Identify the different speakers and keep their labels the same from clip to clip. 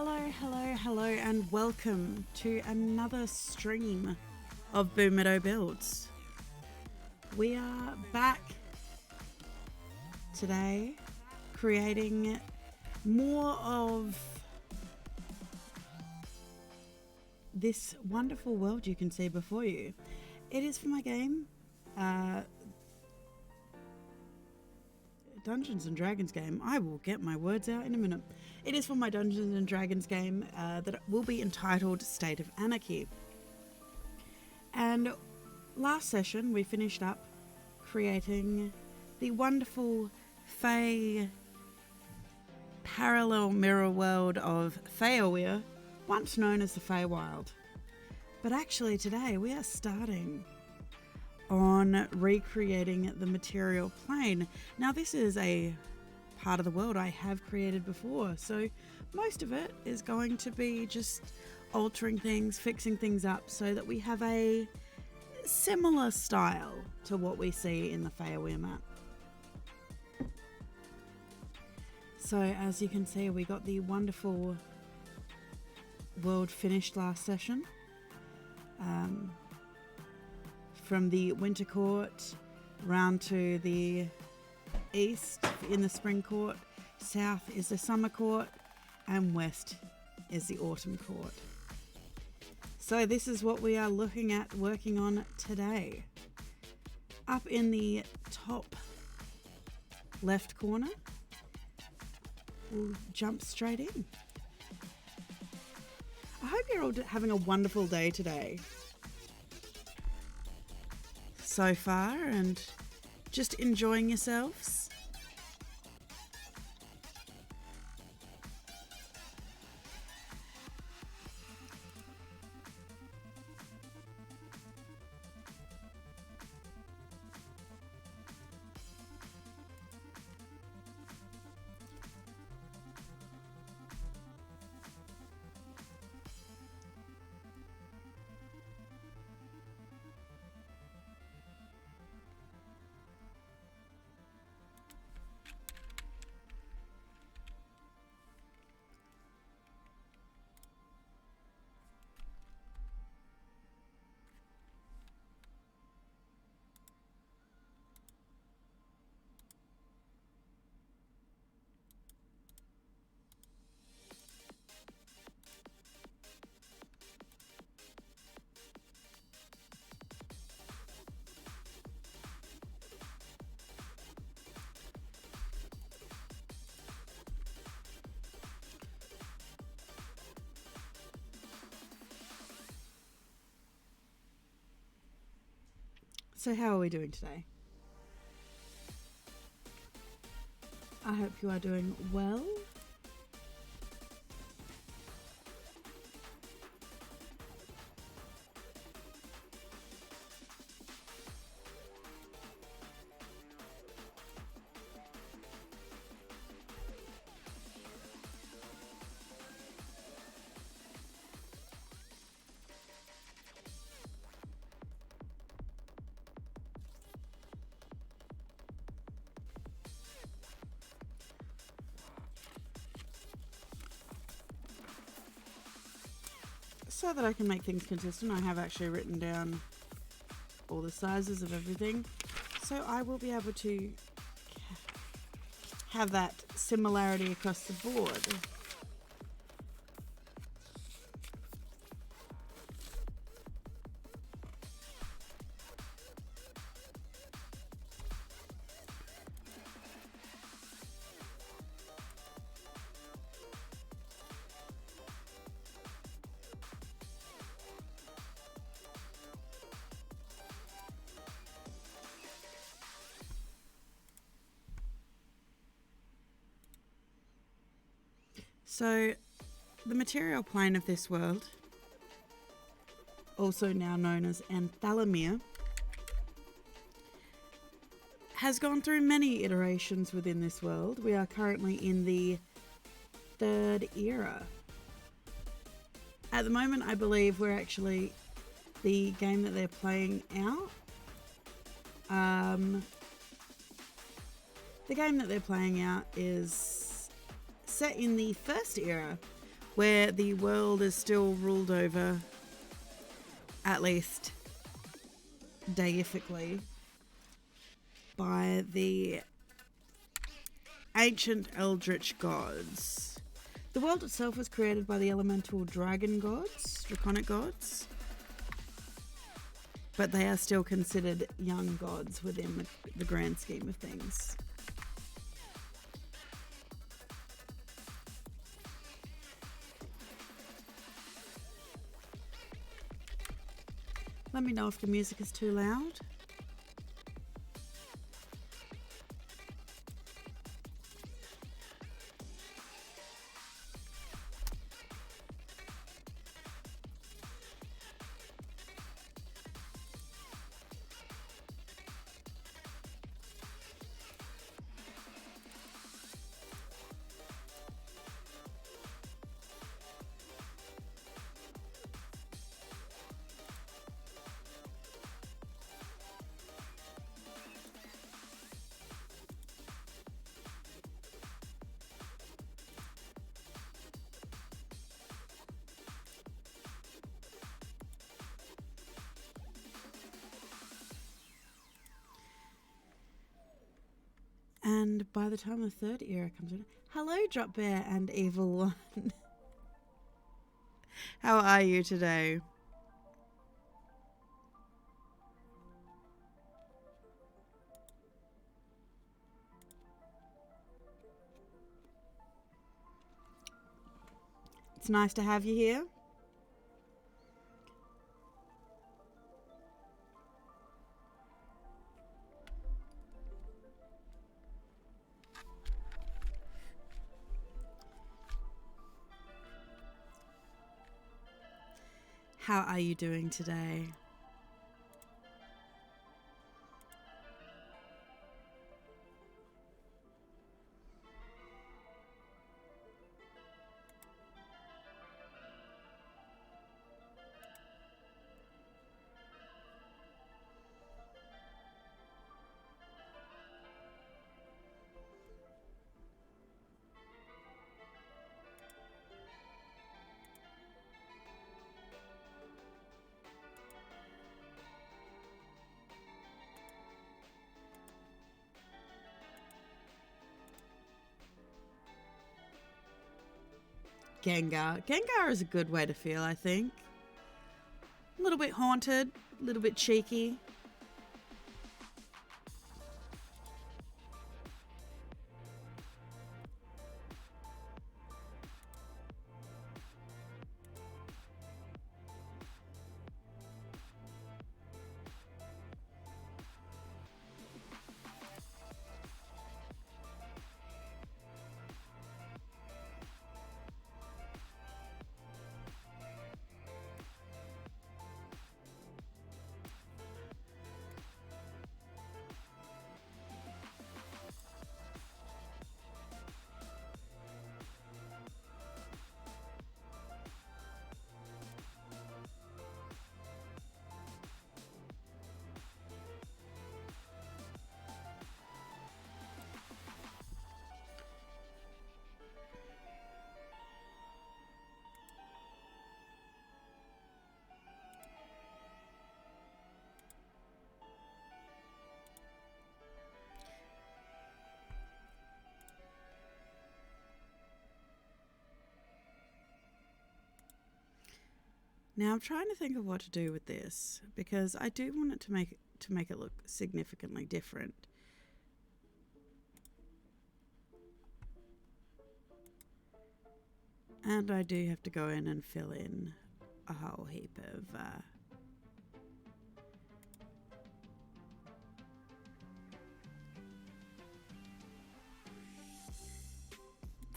Speaker 1: Hello, and welcome to another stream of Boomeadow Builds. We are back today creating more of this wonderful world you can see before you. It is for my game, Dungeons and Dragons game. I will get my words out in a minute. It is for my Dungeons and Dragons game that will be entitled State of Anarchy. And last session we finished up creating the wonderful Fey parallel mirror world of Anthalamyr, once known as the Feywild. But actually today we are starting on recreating the material plane. Now this is a part of the world I have created before, so most of it is going to be just altering things, fixing things up so that we have a similar style to what we see in the Anthalamyr map. So as you can see, we got the wonderful world finished last session. From the Winter Court round to the east in the Spring Court, south is the Summer Court, and west is the Autumn Court. So this is what we are looking at working on today. Up in the top left corner, we'll jump straight in. I hope you're all having a wonderful day today so far and just enjoying yourselves. So how are we doing today? I hope you are doing well. So that I can make things consistent, I have actually written down all the sizes of everything, so I will be able to have that similarity across the board. So, the material plane of this world, also now known as Anthalamyr, has gone through many iterations within this world. We are currently in the third era. At the moment, I believe we're actually the game that they're playing out. The game that they're playing out is set in the first era, where the world is still ruled over, at least deifically, by the ancient eldritch gods. The world itself was created by the elemental draconic gods, but they are still considered young gods within the grand scheme of things. Let me know if the music is too loud. And by the time the third era comes in, hello, Drop Bear and Evil One. How are you today? It's nice to have you here. How are you doing today? Gengar. Gengar is a good way to feel, I think. A little bit haunted, a little bit cheeky. Now I'm trying to think of what to do with this because I do want it to make it look significantly different. And I do have to go in and fill in a whole heap of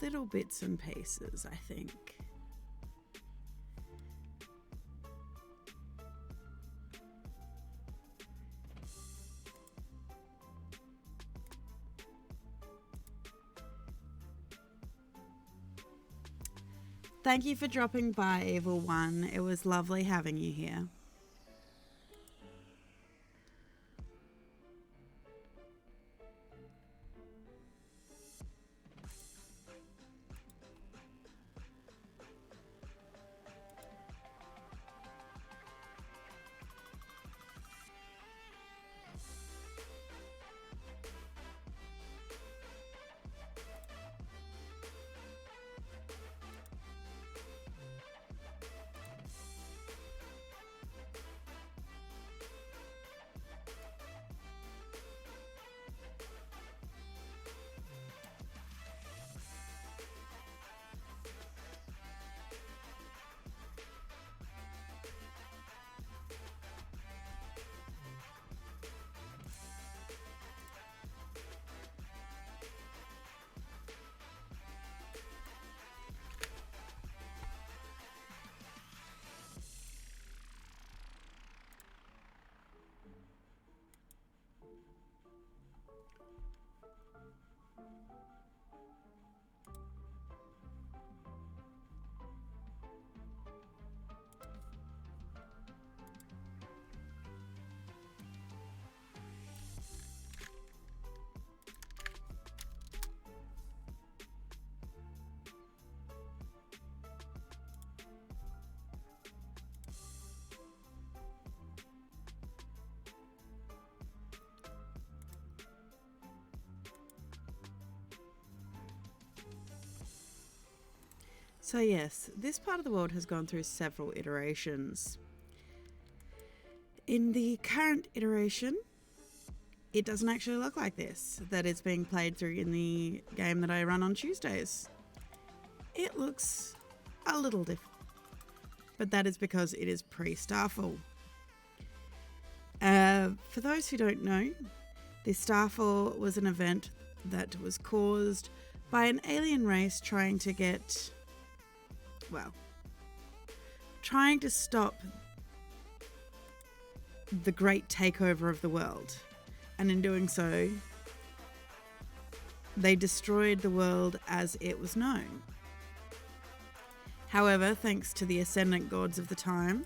Speaker 1: little bits and pieces, I think. Thank you for dropping by, Evil One. It was lovely having you here. So yes, this part of the world has gone through several iterations. In the current iteration, it doesn't actually look like this, that it's being played through in the game that I run on Tuesdays. It looks a little different, but that is because it is pre-Starfall. For those who don't know, this Starfall was an event that was caused by an alien race trying to stop the great takeover of the world. And in doing so, they destroyed the world as it was known. However, thanks to the ascendant gods of the time,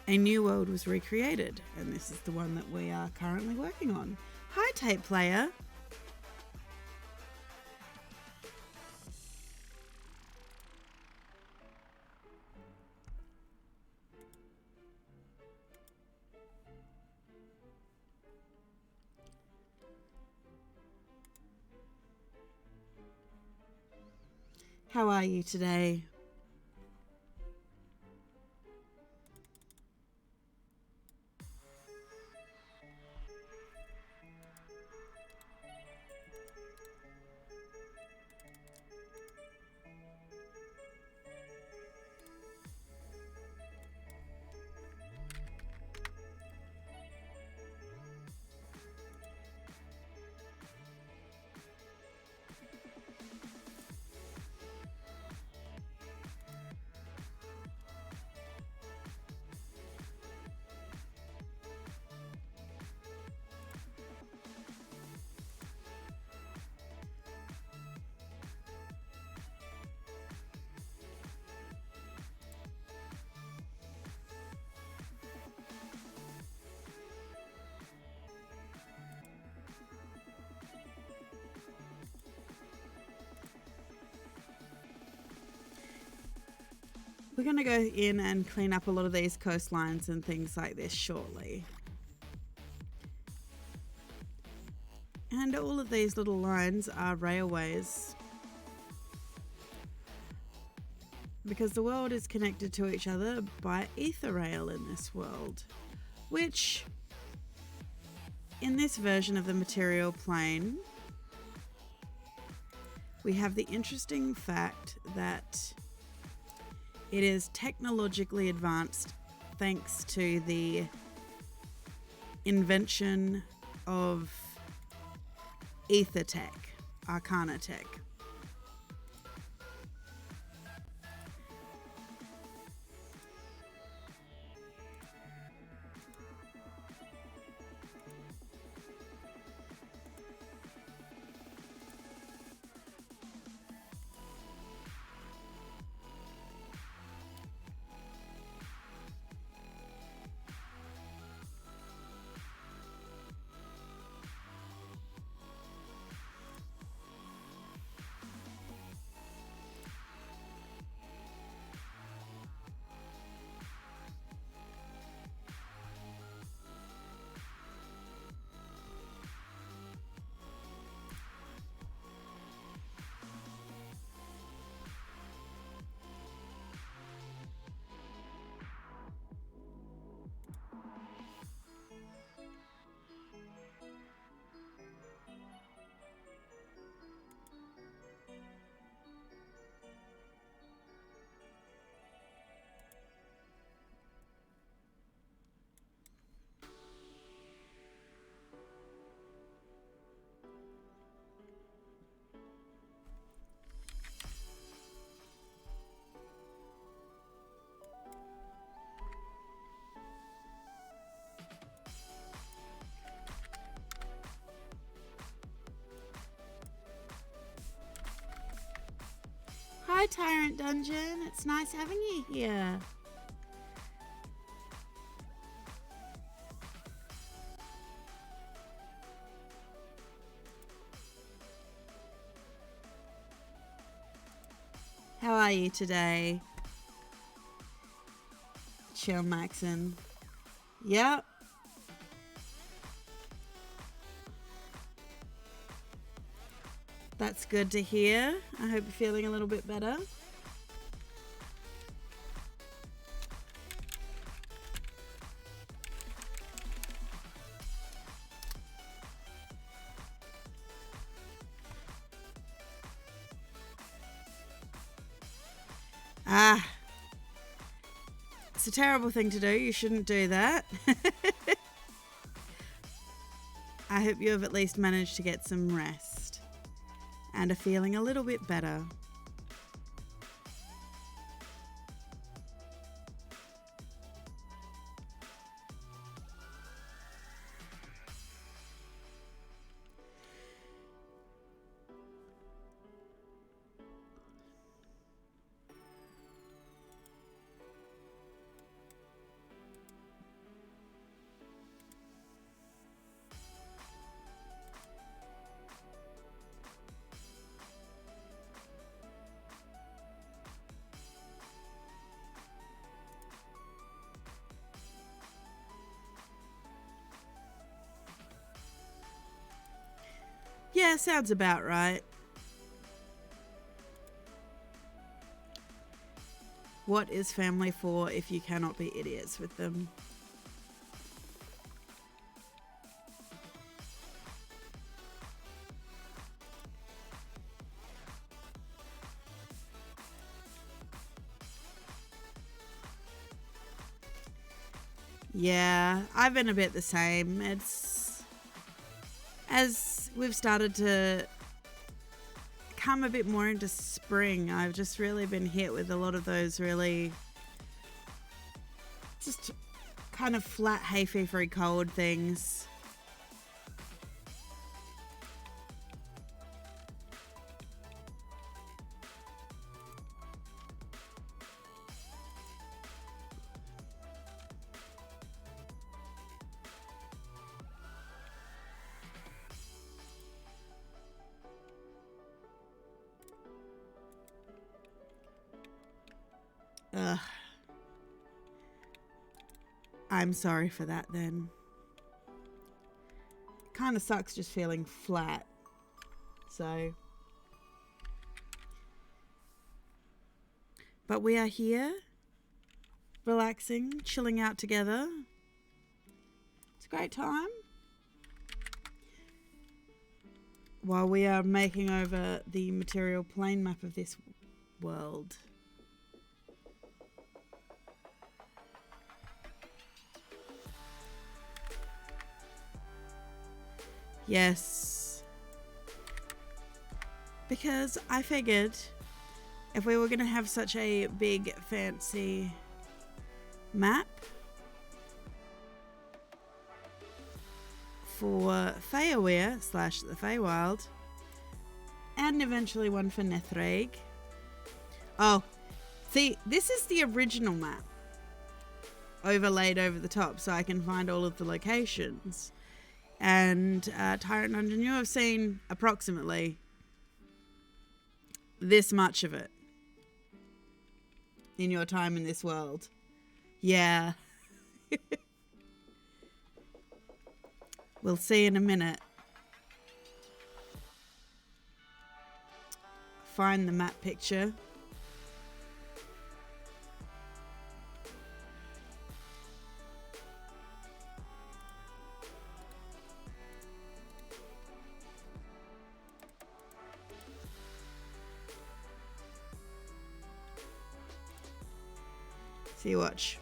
Speaker 1: a new world was recreated, and this is the one that we are currently working on. Hi, tape player. How are you today? We're going to go in and clean up a lot of these coastlines and things like this shortly. And all of these little lines are railways, because the world is connected to each other by ether rail in this world, which in this version of the material plane, we have the interesting fact that it is technologically advanced thanks to the invention of ether tech, arcana tech. Hi, Tyrant Dungeon. It's nice having you here. How are you today? Chill, Maxon. Yep. That's good to hear. I hope you're feeling a little bit better. Ah, it's a terrible thing to do. You shouldn't do that. I hope you have at least managed to get some rest and are feeling a little bit better. Yeah, sounds about right. What is family for if you cannot be idiots with them? Yeah, I've been a bit the same. It's as we've started to come a bit more into spring, I've just really been hit with a lot of those really just kind of flat hay fevery cold things. Ugh. I'm sorry for that then. Kind of sucks just feeling flat. So. But we are here, relaxing, chilling out together. It's a great time. While we are making over the material plane map of this world. Yes. Because I figured if we were going to have such a big, fancy map for Feyaware / the Feywild, and eventually one for Nethreg. Oh, see, this is the original map overlaid over the top so I can find all of the locations. And Tyrant Dungeon, you have seen approximately this much of it in your time in this world. Yeah. We'll see in a minute. Find the map picture. See, watch.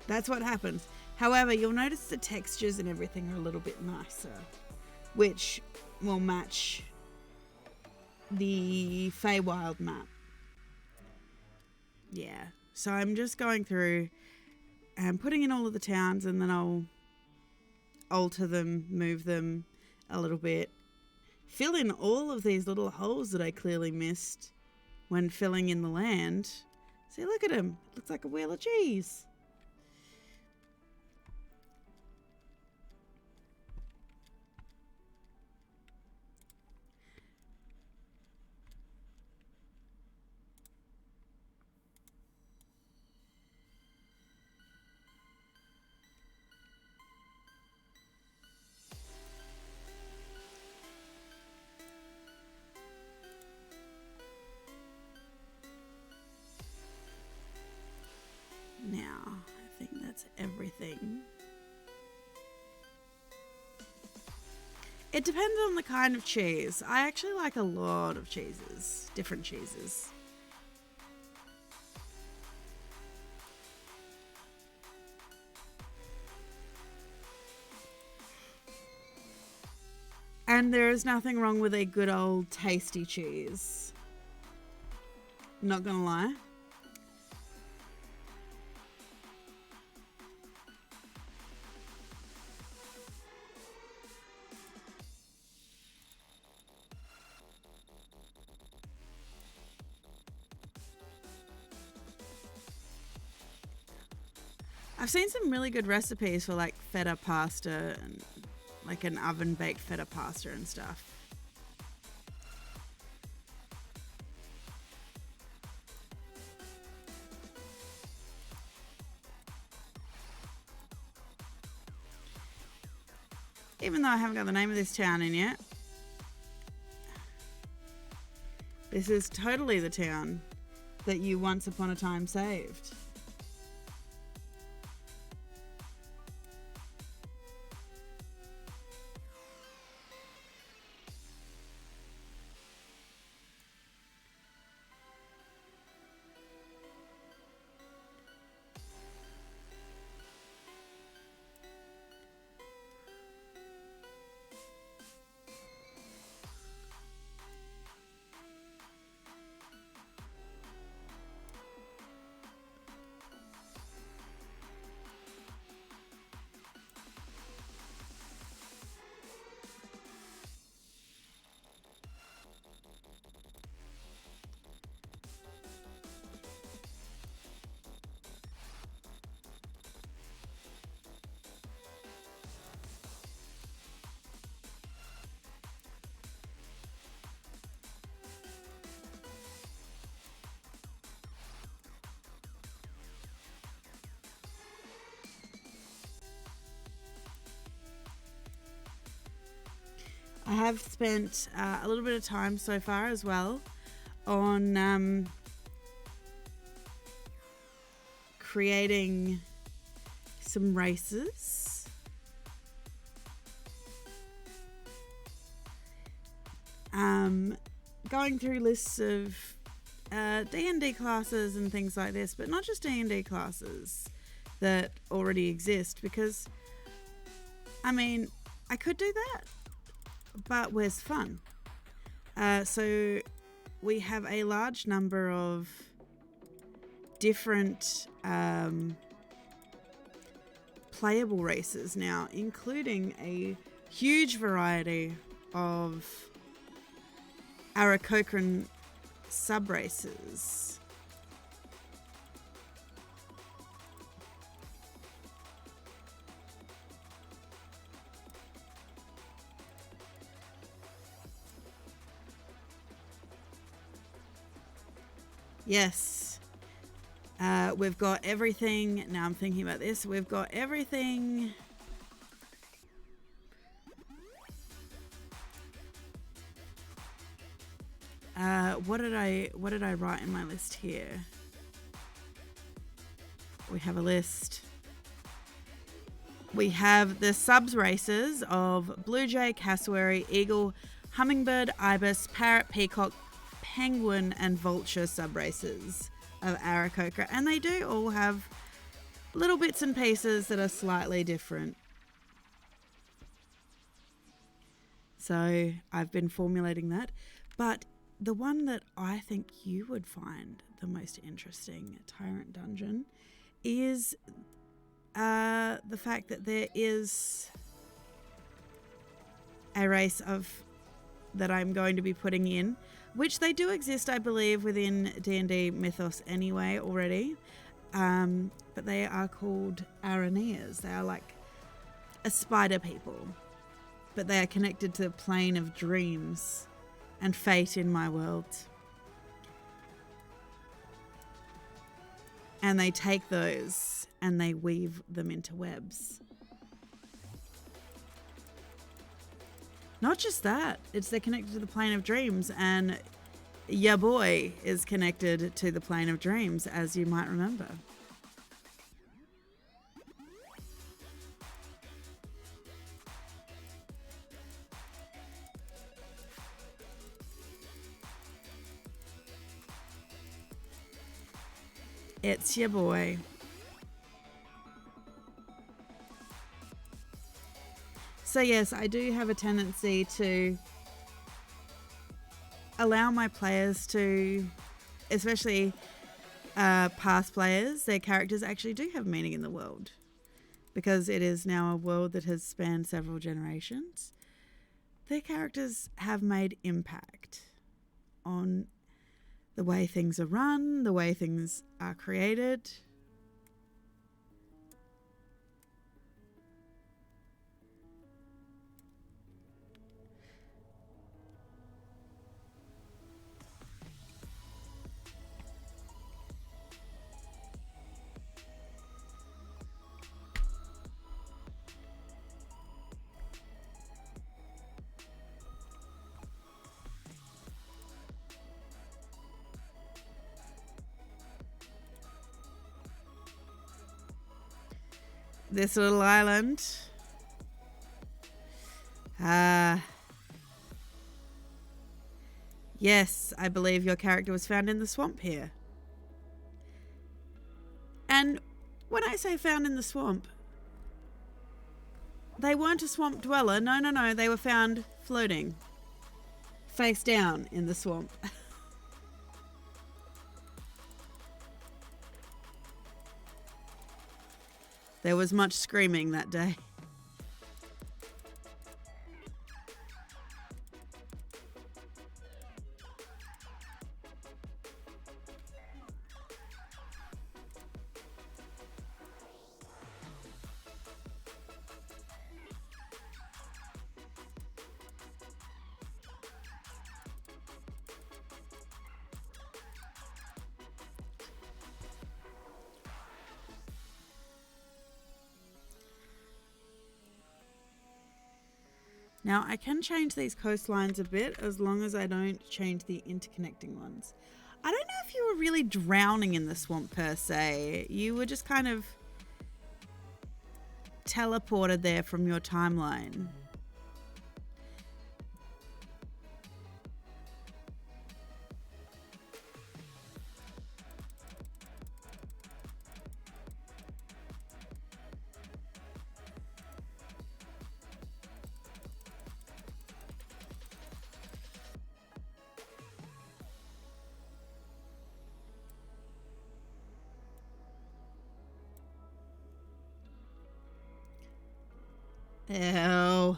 Speaker 1: That's what happens. However, you'll notice the textures and everything are a little bit nicer, which will match the Feywild map. Yeah. So I'm just going through and putting in all of the towns, and then I'll alter them, move them a little bit, fill in all of these little holes that I clearly missed when filling in the land. See, look at him. Looks like a wheel of cheese. Now, I think that's everything. It depends on the kind of cheese. I actually like a lot of cheeses, different cheeses. And there is nothing wrong with a good old tasty cheese. Not gonna lie. I've seen some really good recipes for like feta pasta and like an oven baked feta pasta and stuff. Even though I haven't got the name of this town in yet. This is totally the town that you once upon a time saved. I have spent a little bit of time so far as well on creating some races. Going through lists of D&D classes and things like this, but not just D&D classes that already exist, because I mean, I could do that, but where's fun? So we have a large number of different playable races now, including a huge variety of Aarakocra sub-races. Yes. We've got everything. Now I'm thinking about this. We've got everything. What did I write in my list here? We have a list. We have the subs races of blue jay, cassowary, eagle, hummingbird, ibis, parrot, peacock, penguin, and vulture sub races of Aarakocra, and they do all have little bits and pieces that are slightly different. So I've been formulating that, but the one that I think you would find the most interesting Tyrant Dungeon is the fact that there is a race that I'm going to be putting in which they do exist, I believe, within D&D mythos anyway already. But they are called Araneas. They are like a spider people, but they are connected to the plane of dreams and fate in my world. And they take those and they weave them into webs. Not just that, they're connected to the plane of dreams, and ya boy is connected to the plane of dreams, as you might remember. It's your boy. So yes, I do have a tendency to allow my players to, especially past players, their characters actually do have meaning in the world, because it is now a world that has spanned several generations. Their characters have made impact on the way things are run, the way things are created. This little island. Yes, I believe your character was found in the swamp here. And when I say found in the swamp, they weren't a swamp dweller. No. They were found floating, face down in the swamp. There was much screaming that day. Now, I can change these coastlines a bit as long as I don't change the interconnecting ones. I don't know if you were really drowning in the swamp per se. You were just kind of teleported there from your timeline. Ew.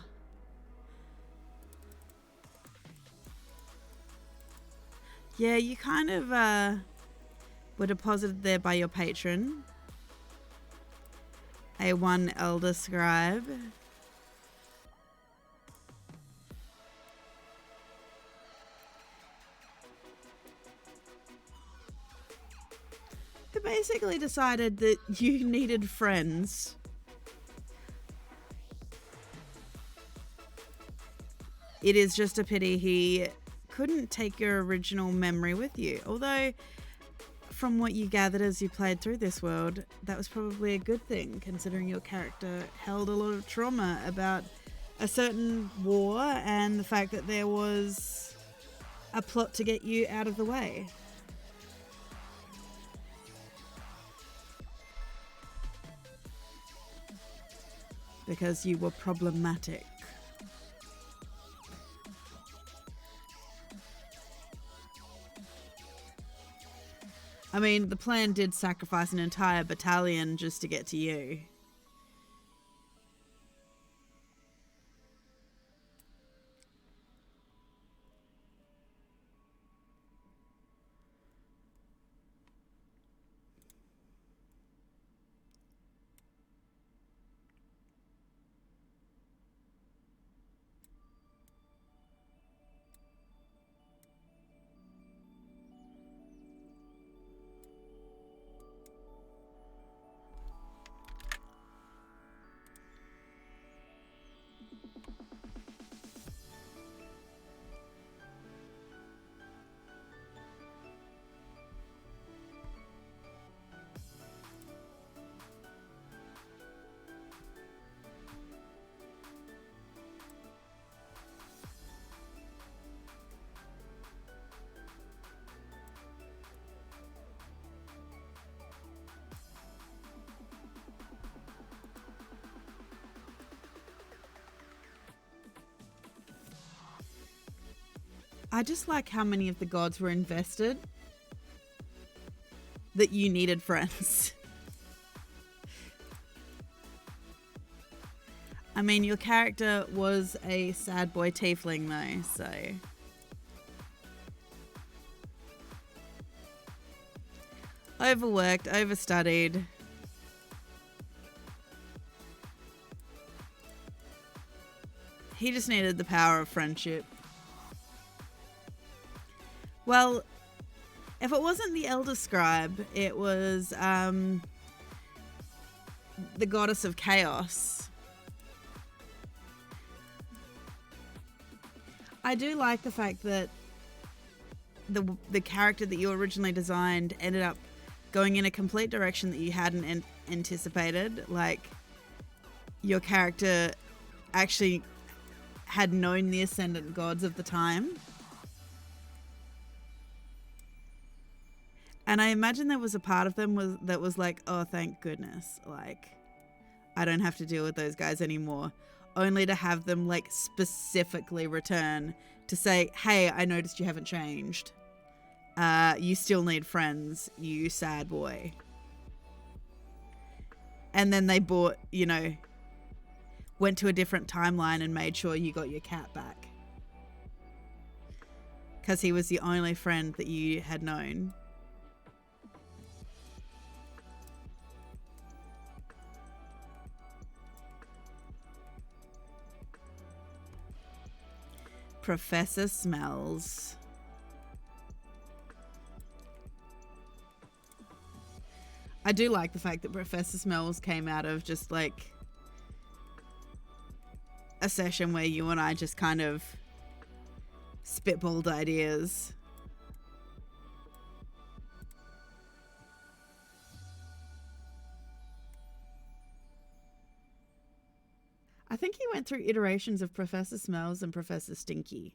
Speaker 1: Yeah, you kind of were deposited there by your patron, a one elder scribe. Who basically decided that you needed friends. It is just a pity he couldn't take your original memory with you. Although, from what you gathered as you played through this world, that was probably a good thing, considering your character held a lot of trauma about a certain war and the fact that there was a plot to get you out of the way. Because you were problematic. I mean, the plan did sacrifice an entire battalion just to get to you. I just like how many of the gods were invested that you needed friends. I mean, your character was a sad boy tiefling though, so... Overworked, overstudied. He just needed the power of friendship. Well, if it wasn't the Elder Scribe, it was the Goddess of Chaos. I do like the fact that the character that you originally designed ended up going in a complete direction that you hadn't anticipated. Like, your character actually had known the Ascendant Gods of the time. And I imagine there was a part of them that was like, oh, thank goodness. Like, I don't have to deal with those guys anymore. Only to have them, like, specifically return to say, hey, I noticed you haven't changed. You still need friends, you sad boy. And then they bought, you know, went to a different timeline and made sure you got your cat back. Because he was the only friend that you had known. Professor Smells. I do like the fact that Professor Smells came out of just like a session where you and I just kind of spitballed ideas. I think he went through iterations of Professor Smells and Professor Stinky.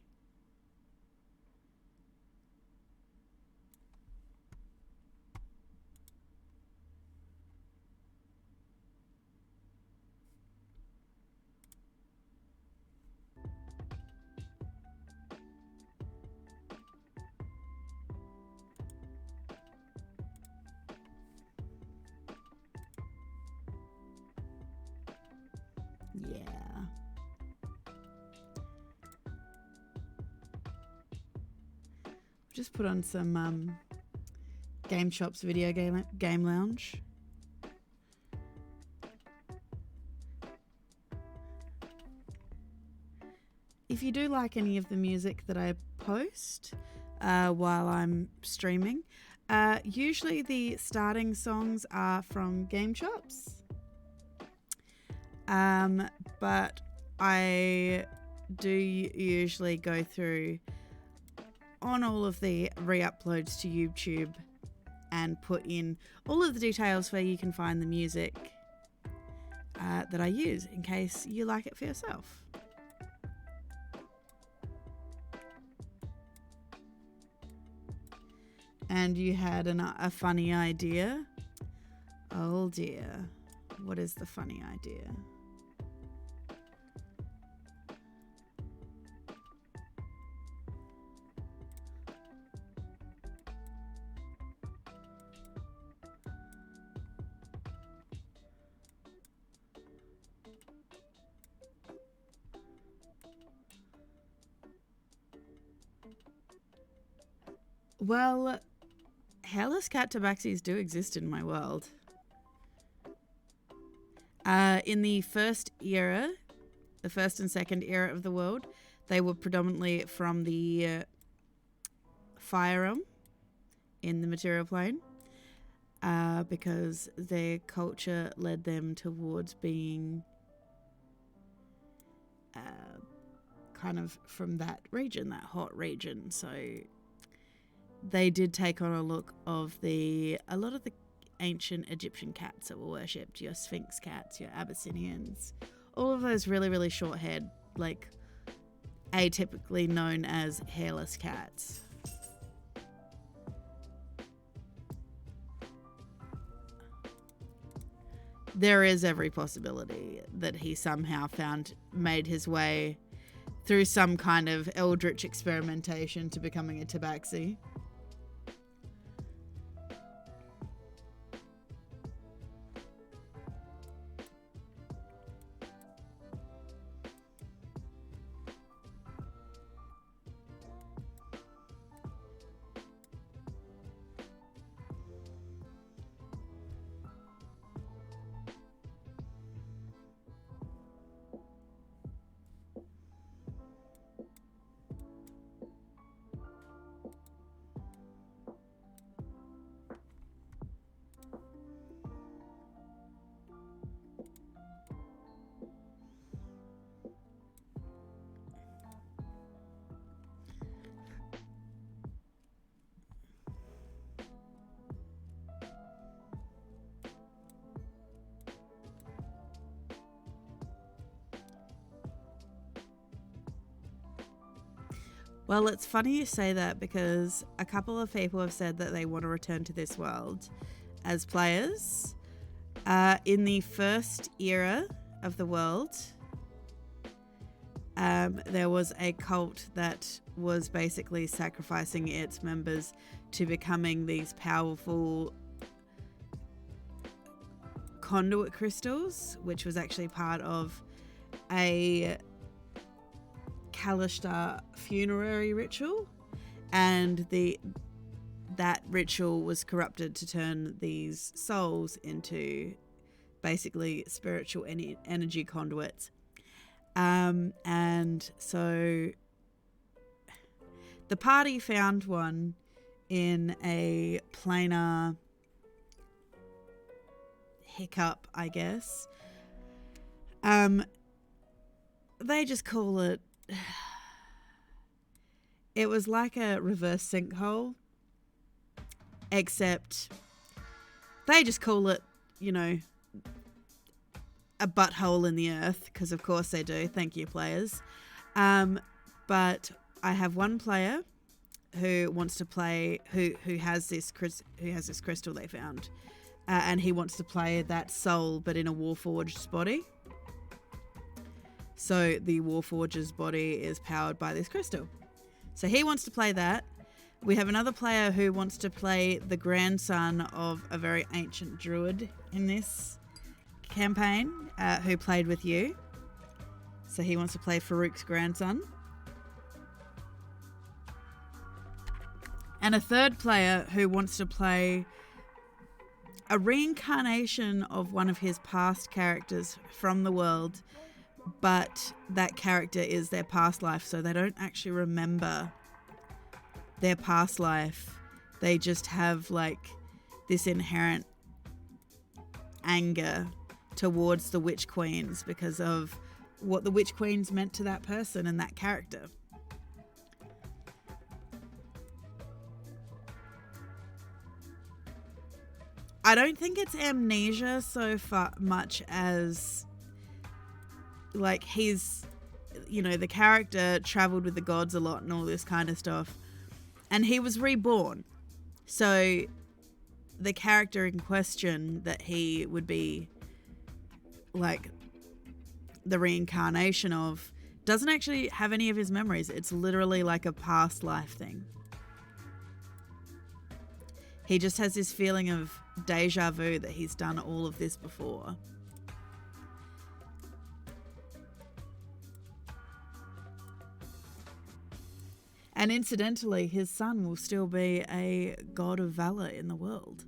Speaker 1: Just put on some GameChops video game lounge. If you do like any of the music that I post while I'm streaming, usually the starting songs are from GameChops. But I do usually go through on all of the re-uploads to YouTube and put in all of the details where you can find the music that I use in case you like it for yourself. And you had a funny idea. Oh dear. What is the funny idea? Well, hairless cat tabaxis do exist in my world. In the first era, the first and second era of the world, they were predominantly from the fire realm in the material plane, because their culture led them towards being kind of from that region, that hot region. So they did take on a look of a lot of the ancient Egyptian cats that were worshipped, your Sphinx cats, your Abyssinians, all of those really, really short-haired, like atypically known as hairless cats. There is every possibility that he somehow made his way through some kind of eldritch experimentation to becoming a tabaxi. Well, it's funny you say that because a couple of people have said that they want to return to this world as players. In the first era of the world, there was a cult that was basically sacrificing its members to becoming these powerful conduit crystals, which was actually part of a Kalishtar funerary ritual, and that ritual was corrupted to turn these souls into basically spiritual energy conduits. And so the party found one in a planar hiccup, I guess. They just call it, it was like a reverse sinkhole, except they just call it, you know, a butthole in the earth, because of course they do. Thank you, players. But I have one player who wants to play, who has this crystal they found, and he wants to play that soul, but in a Warforged's body. So the Warforged's body is powered by this crystal. So he wants to play that. We have another player who wants to play the grandson of a very ancient druid in this campaign, who played with you. So he wants to play Farouk's grandson. And a third player who wants to play a reincarnation of one of his past characters from the world, but that character is their past life, so they don't actually remember their past life. They just have like this inherent anger towards the Witch Queens because of what the Witch Queens meant to that person and that character. I don't think it's amnesia so far much as like he's, you know, the character traveled with the gods a lot and all this kind of stuff, and he was reborn. So the character in question that he would be like the reincarnation of doesn't actually have any of his memories. It's literally like a past life thing. He just has this feeling of deja vu that he's done all of this before. And incidentally, his son will still be a god of valor in the world.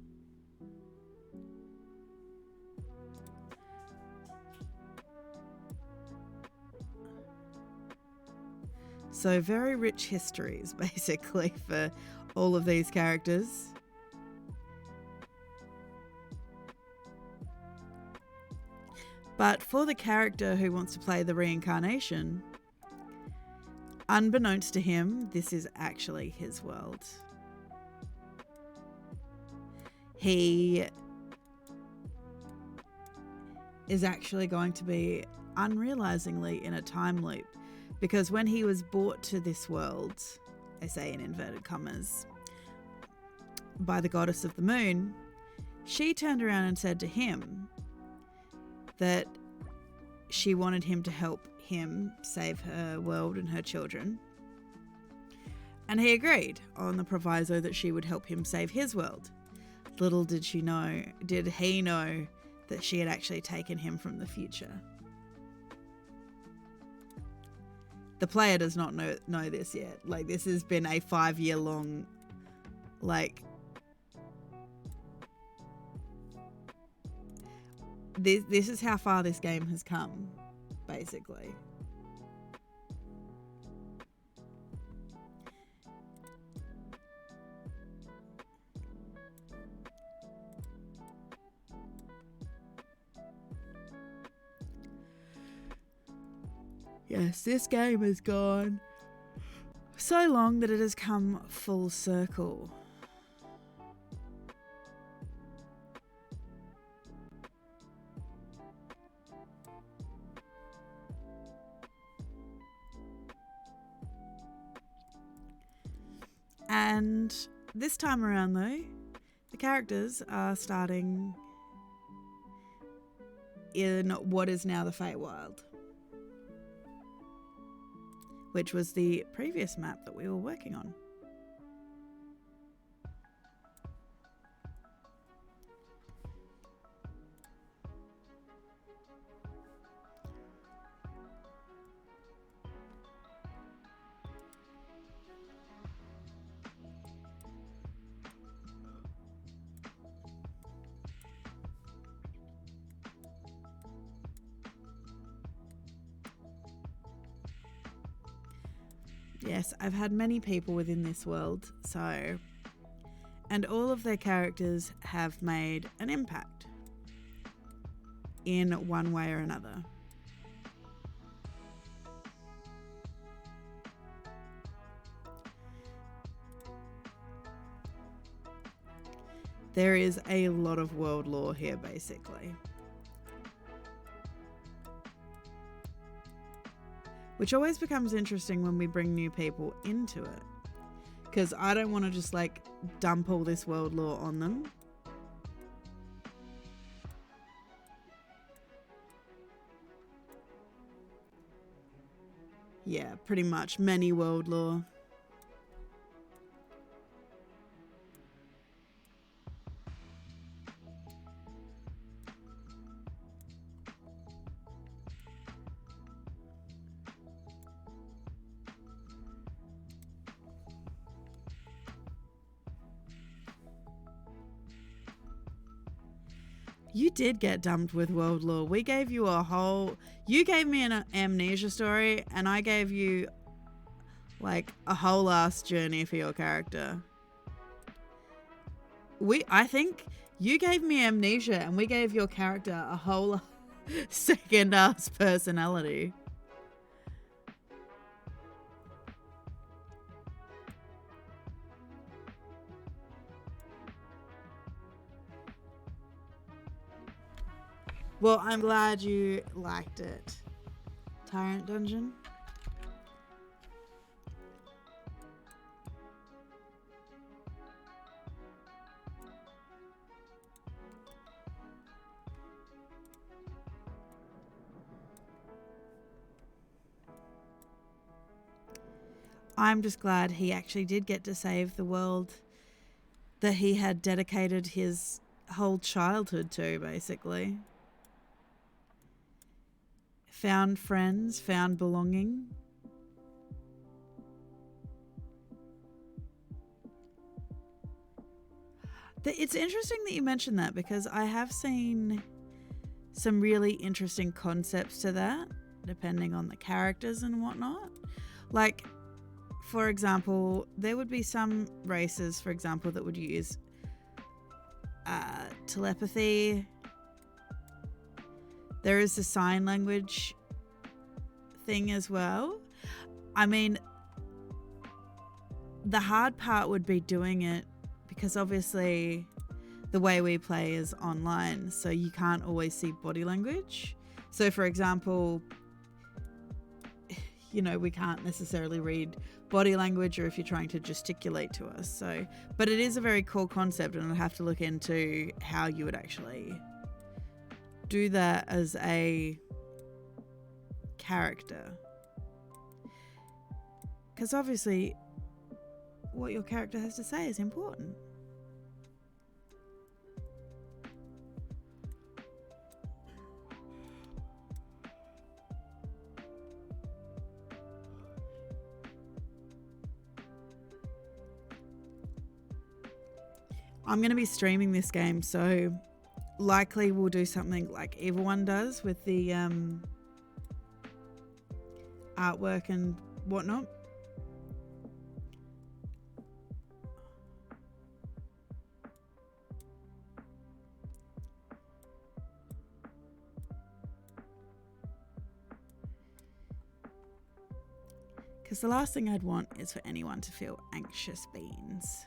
Speaker 1: So very rich histories, basically, for all of these characters. But for the character who wants to play the reincarnation, unbeknownst to him, this is actually his world. He is actually going to be unrealizingly in a time loop, because when he was brought to this world, I say in inverted commas, by the goddess of the moon, she turned around and said to him that she wanted him to help him save her world and her children. And he agreed on the proviso that she would help him save his world. Little did he know that she had actually taken him from the future. The player does not know this yet. Like, this has been a 5-year long, like, this is how far this game has come, basically. Yes, this game has gone so long that it has come full circle. And this time around, though, the characters are starting in what is now the Feywild, which was the previous map that we were working on. Yes, I've had many people within this world, and all of their characters have made an impact in one way or another. There is a lot of world lore here, basically. Which always becomes interesting when we bring new people into it. Because I don't want to just like dump all this world lore on them. Yeah, pretty much. Many world lore. You did get dumped with world lore. We gave you you gave me an amnesia story, and I gave you like a whole ass journey for your character. I think you gave me amnesia, and we gave your character a whole second ass personality. Well, I'm glad you liked it. Tyrant Dungeon? I'm just glad he actually did get to save the world that he had dedicated his whole childhood to, basically. Found friends, found belonging. It's interesting that you mentioned that, because I have seen some really interesting concepts to that, depending on the characters and whatnot. Like, for example, there would be some races, for example, that would use telepathy. There is a sign language thing as well. I mean, the hard part would be doing it, because obviously the way we play is online, so you can't always see body language. So for example, you know, we can't necessarily read body language, or if you're trying to gesticulate to us. So, but it is a very cool concept, and I'd have to look into how you would actually do that as a character. Because obviously, what your character has to say is important. I'm going to be streaming this game, so likely we'll do something like everyone does with the artwork and whatnot. Because the last thing I'd want is for anyone to feel anxious beans.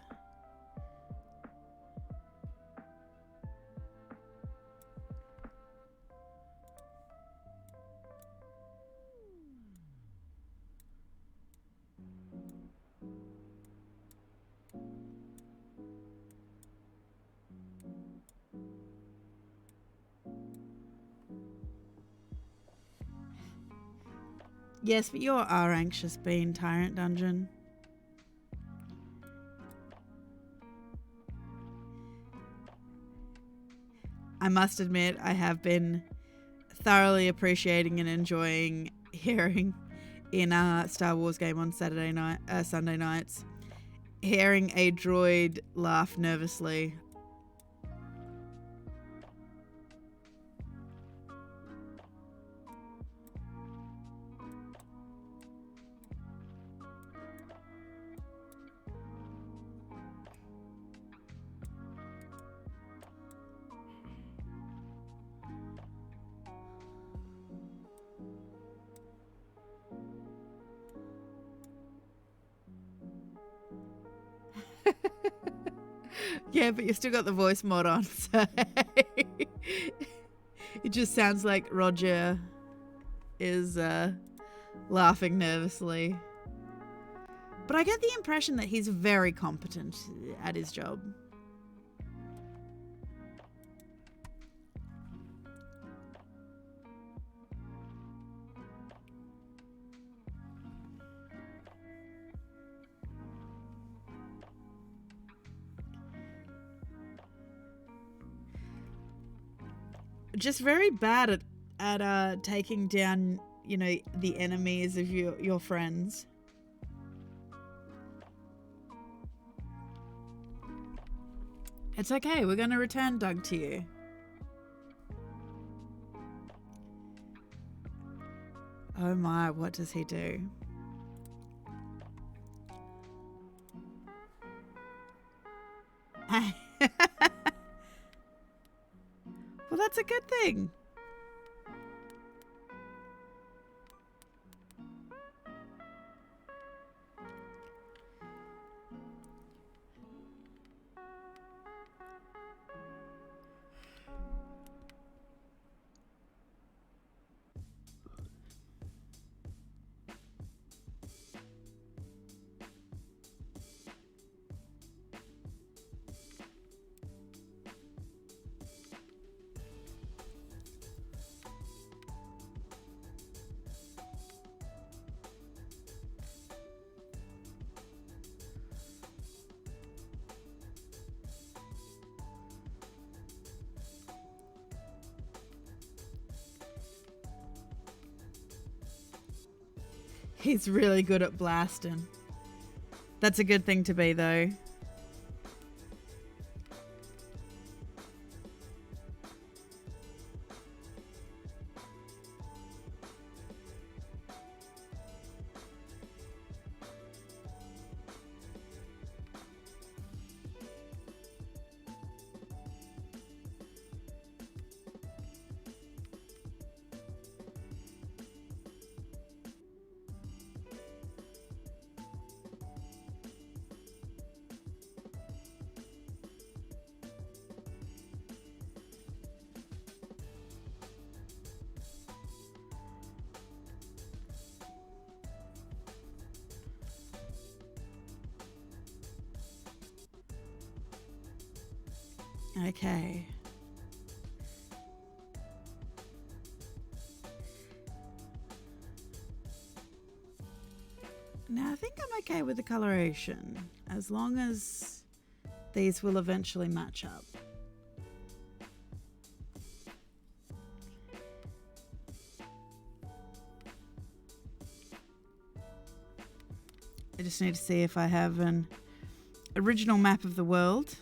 Speaker 1: Yes, but you're our anxious bean, Tyrant Dungeon. I must admit, I have been thoroughly appreciating and enjoying hearing in a Star Wars game on Sunday nights, hearing a droid laugh nervously. Yeah, but you still got the voice mod on, so it just sounds like Roger is laughing nervously. But I get the impression that he's very competent at his job. Just very bad at taking down, you know, the enemies of your friends. It's okay, we're gonna return Doug to you. Oh my, what does he do? Well, that's a good thing. He's really good at blasting. That's a good thing to be, though. Okay. Now I think I'm okay with the coloration, as long as these will eventually match up. I just need to see if I have an original map of the world.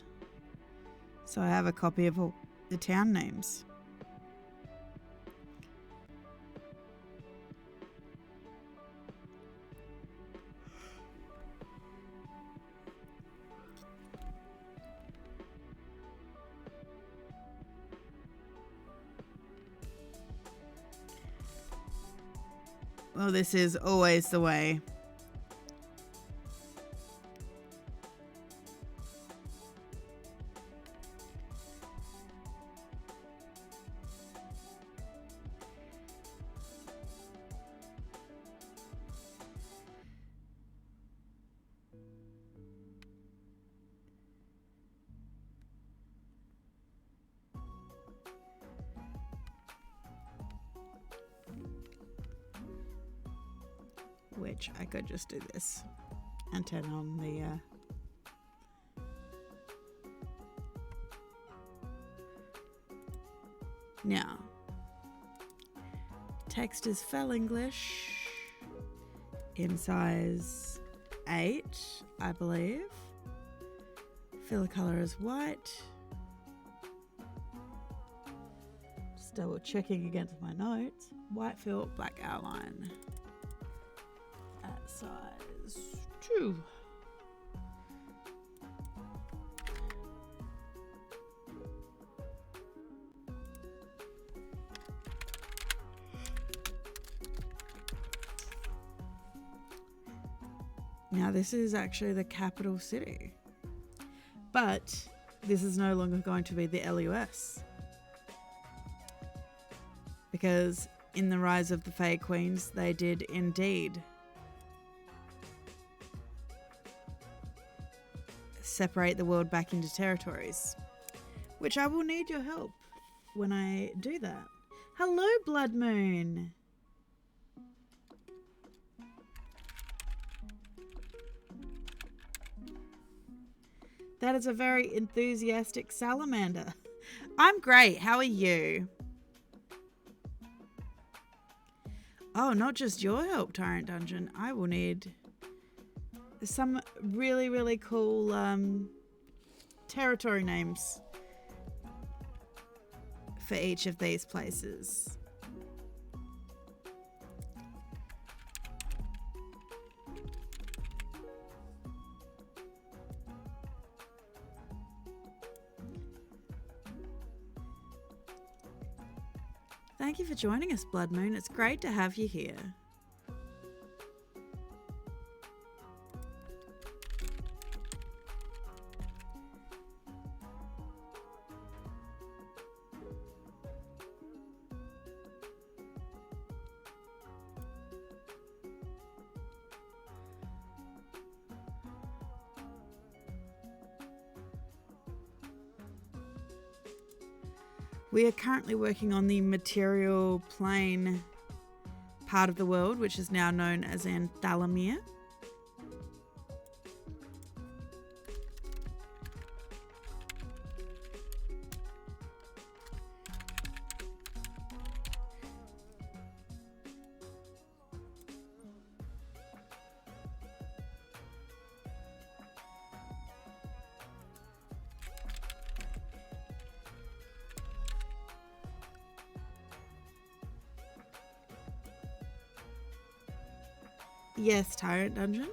Speaker 1: So I have a copy of all the town names. Well, this is always the way. Which I could just do this and turn on the now text is Fel English in size 8, I believe. Fill color is white. Just double checking against my notes. White fill, black outline. Size 2. Now this is actually the capital city, but this is no longer going to be the LUS, because in the Rise of the Fae Queens they did indeed separate the world back into territories, which I will need your help when I do that. Hello, Blood Moon. That is a very enthusiastic salamander. I'm great. How are you? Oh, not just your help, Tyrant Dungeon. I will need some really, really cool territory names for each of these places. Thank you for joining us, Blood Moon. It's great to have you here. We are currently working on the material plane part of the world, which is now known as Anthalamyr. Yes, Tyrant Dungeon.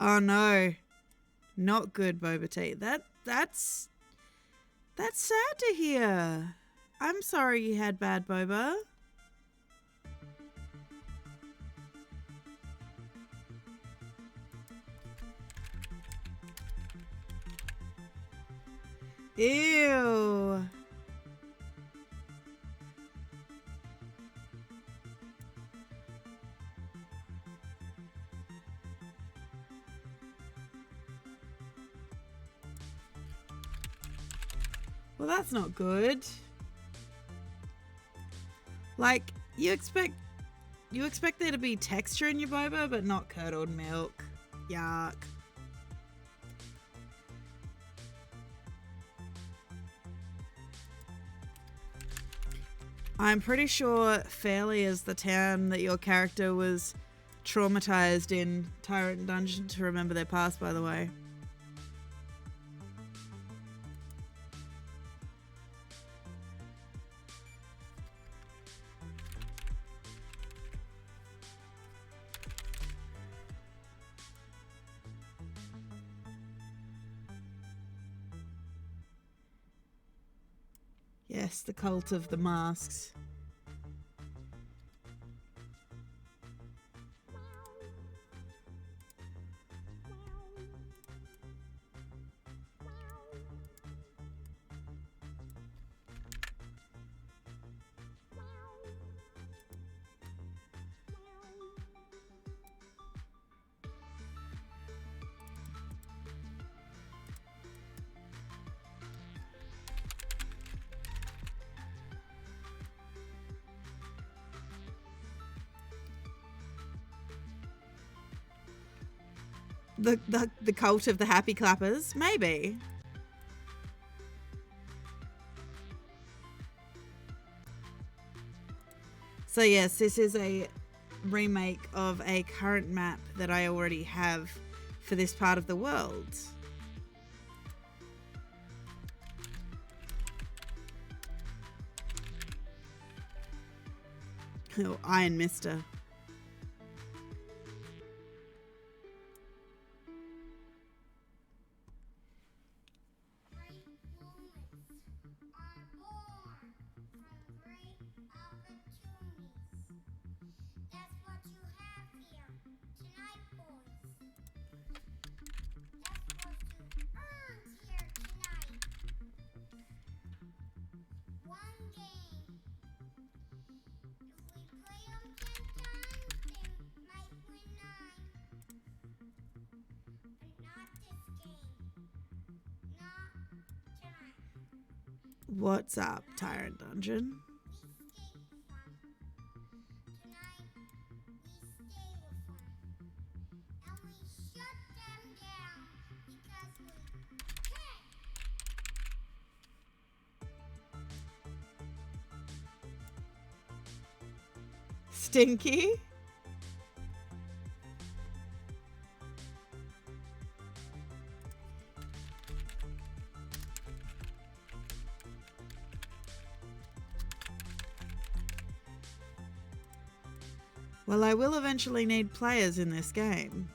Speaker 1: Oh no. Not good, Boba Tea. That's sad to hear. I'm sorry you had bad boba. Ew. Well, that's not good. Like, you expect there to be texture in your boba, but not curdled milk. Yuck. I'm pretty sure Fairly is the town that your character was traumatized in Tyrant Dungeon to remember their past, by the way. Yes, the cult of the masks. The cult of the happy clappers? Maybe. So yes, this is a remake of a current map that I already have for this part of the world. Oh, Iron Mister. What's up, Tyrant Dungeon? Stinky? Well, I will eventually need players in this game.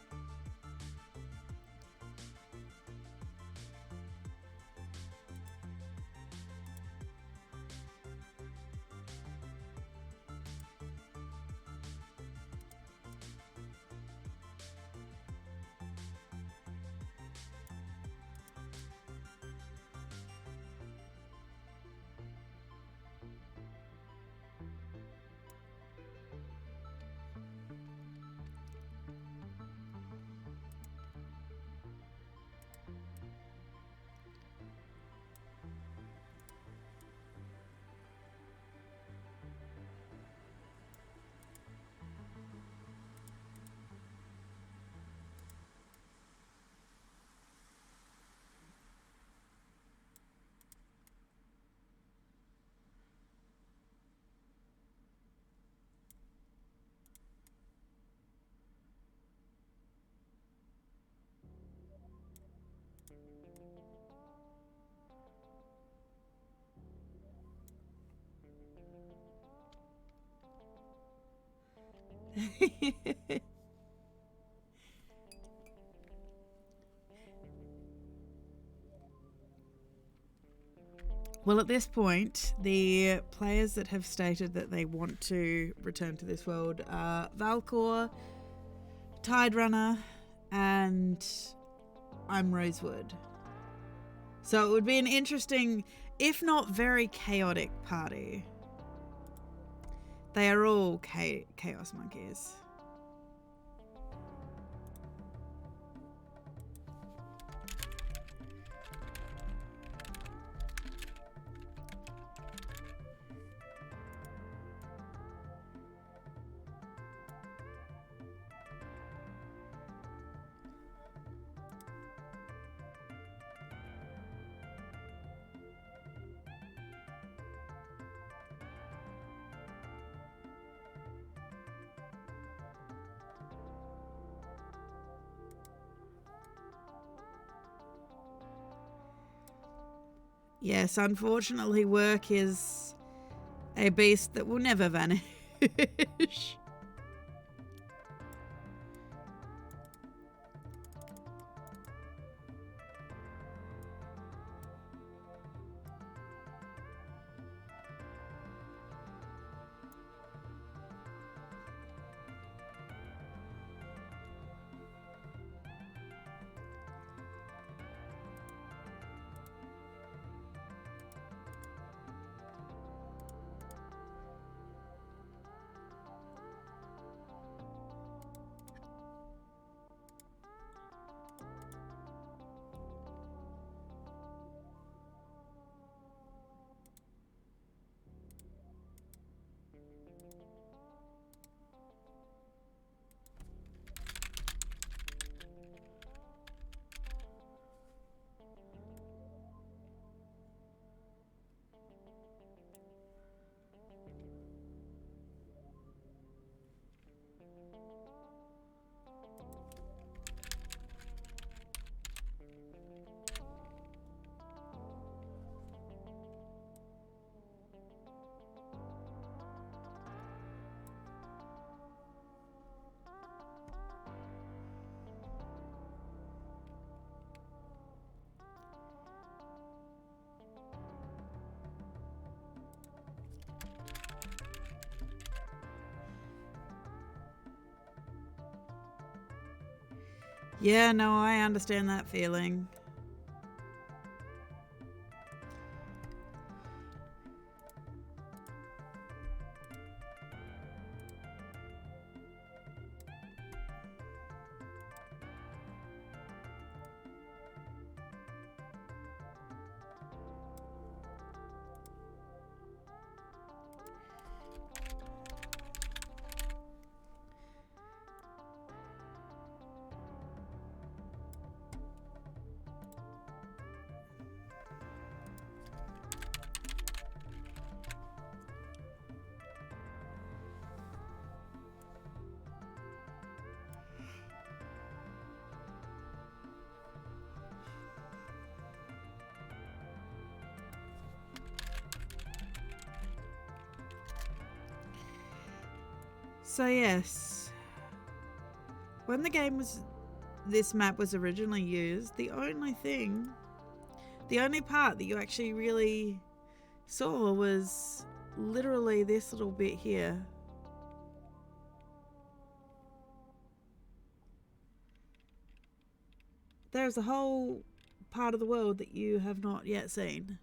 Speaker 1: Well, at this point, the players that have stated that they want to return to this world are Valcor, Tide Runner, and I'm Rosewood. So it would be an interesting, if not very chaotic party. They are all chaos monkeys. Yes, unfortunately, work is a beast that will never vanish. Yeah, no, I understand that feeling. So yes, when this map was originally used, the only part that you actually really saw was literally this little bit here. There's a whole part of the world that you have not yet seen.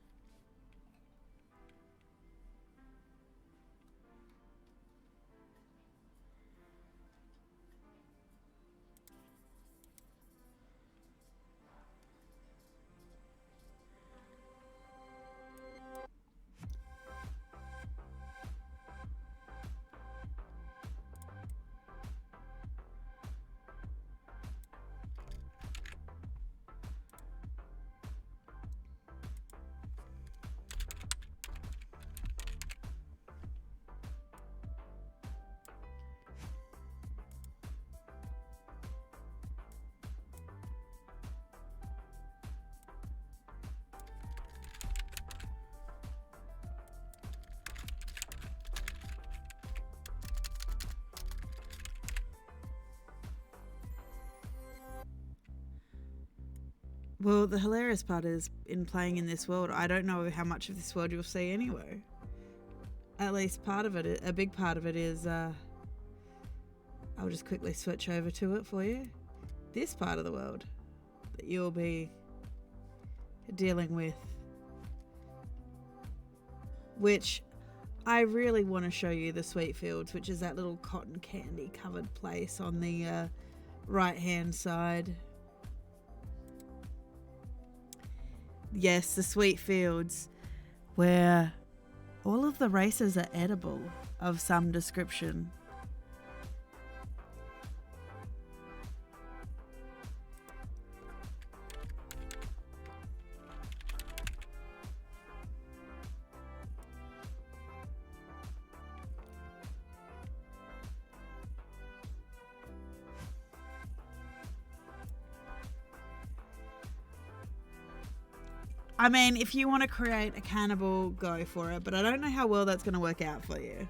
Speaker 1: Well, the hilarious part is, in playing in this world, I don't know how much of this world you'll see anyway. At least part of it, a big part of it is, I'll just quickly switch over to it for you. This part of the world that you'll be dealing with, which I really want to show you the Sweet Fields, which is that little cotton candy covered place on the right hand side. Yes, the Sweet Fields, where all of the races are edible of some description. I mean, if you want to create a cannibal, go for it, but I don't know how well that's going to work out for you.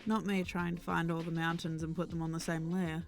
Speaker 1: Not me trying to find all the mountains and put them on the same layer.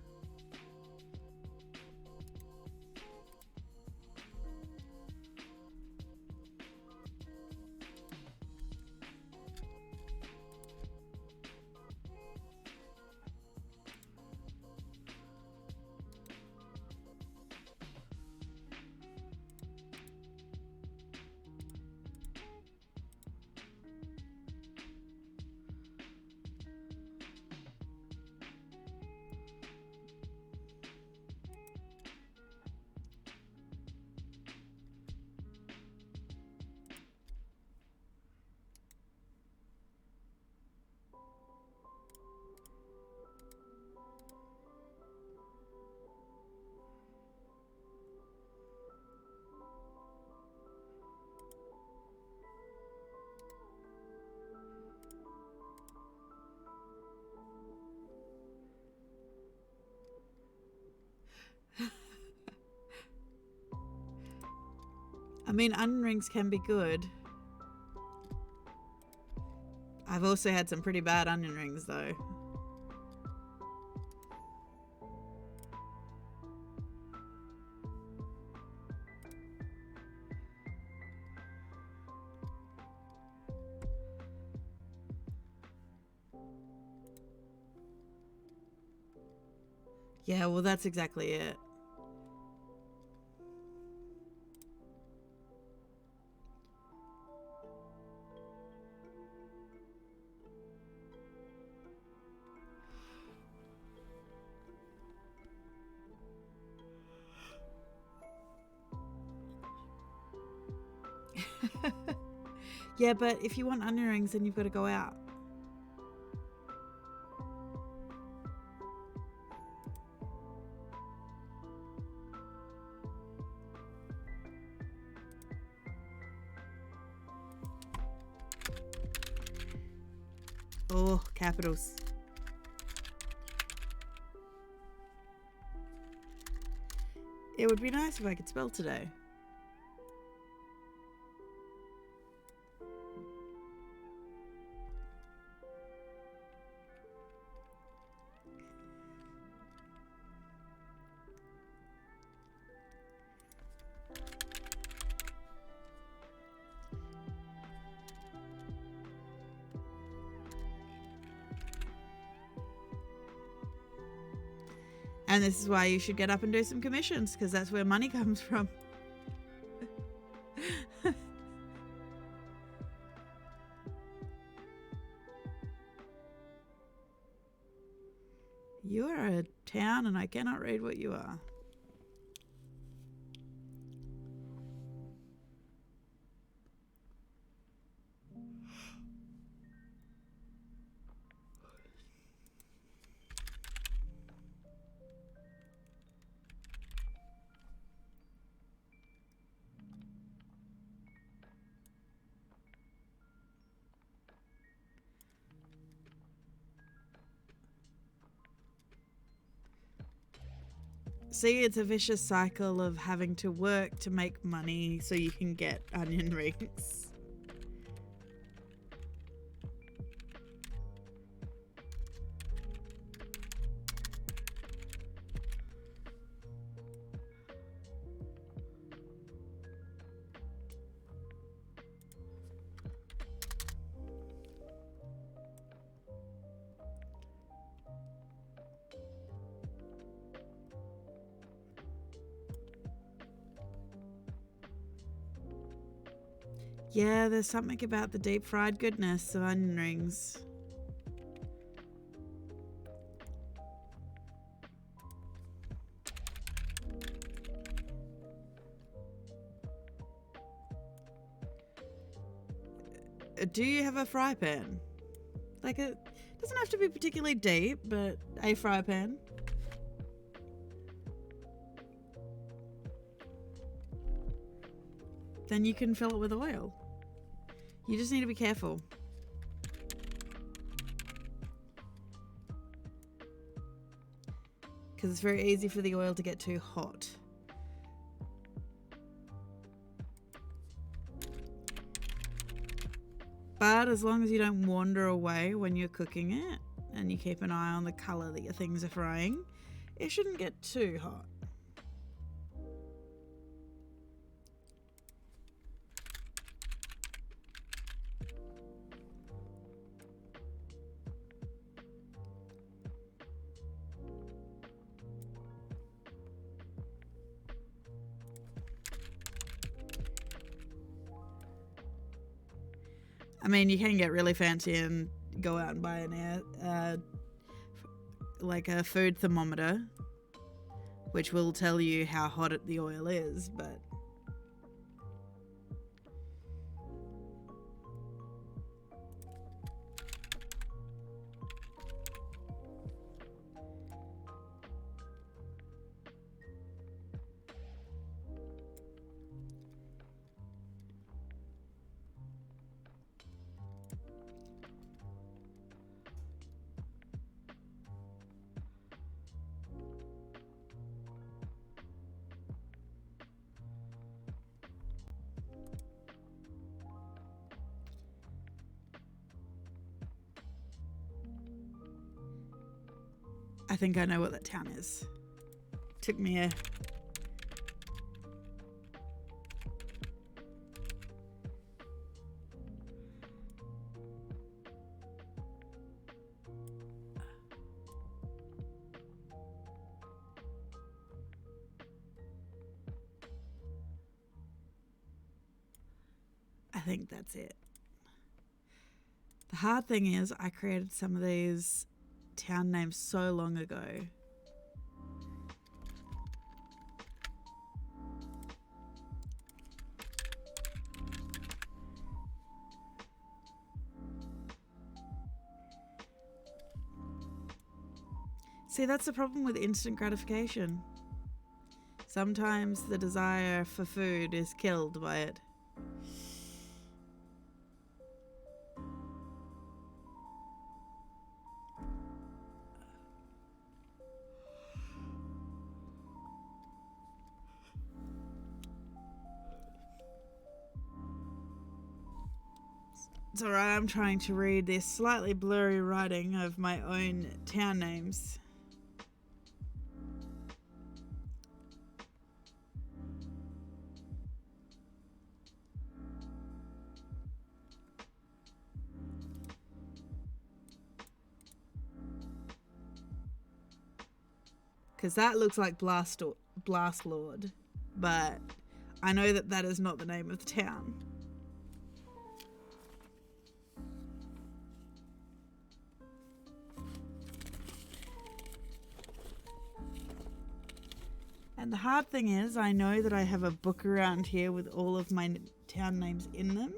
Speaker 1: I mean, onion rings can be good. I've also had some pretty bad onion rings, though. Yeah, well, that's exactly it. Yeah, but if you want onion rings, then you've got to go out. Oh, capitals. It would be nice if I could spell today. And this is why you should get up and do some commissions, because that's where money comes from. You are a town and I cannot read what you are. See, it's a vicious cycle of having to work to make money so you can get onion rings. Yeah, there's something about the deep fried goodness of onion rings. Do you have a fry pan? Like, it doesn't have to be particularly deep, but a fry pan. Then you can fill it with oil. You just need to be careful. Because it's very easy for the oil to get too hot. But as long as you don't wander away when you're cooking it, and you keep an eye on the colour that your things are frying, it shouldn't get too hot. I mean, you can get really fancy and go out and buy like a food thermometer, which will tell you how hot the oil is, but I think I know what that town is. Took me a... think that's it. The hard thing is I created some of these town names so long ago. See, that's the problem with instant gratification. Sometimes the desire for food is killed by it. It's alright, I'm trying to read this slightly blurry writing of my own town names. Because that looks like Blast Lord, but I know that that is not the name of the town. And the hard thing is, I know that I have a book around here with all of my town names in them.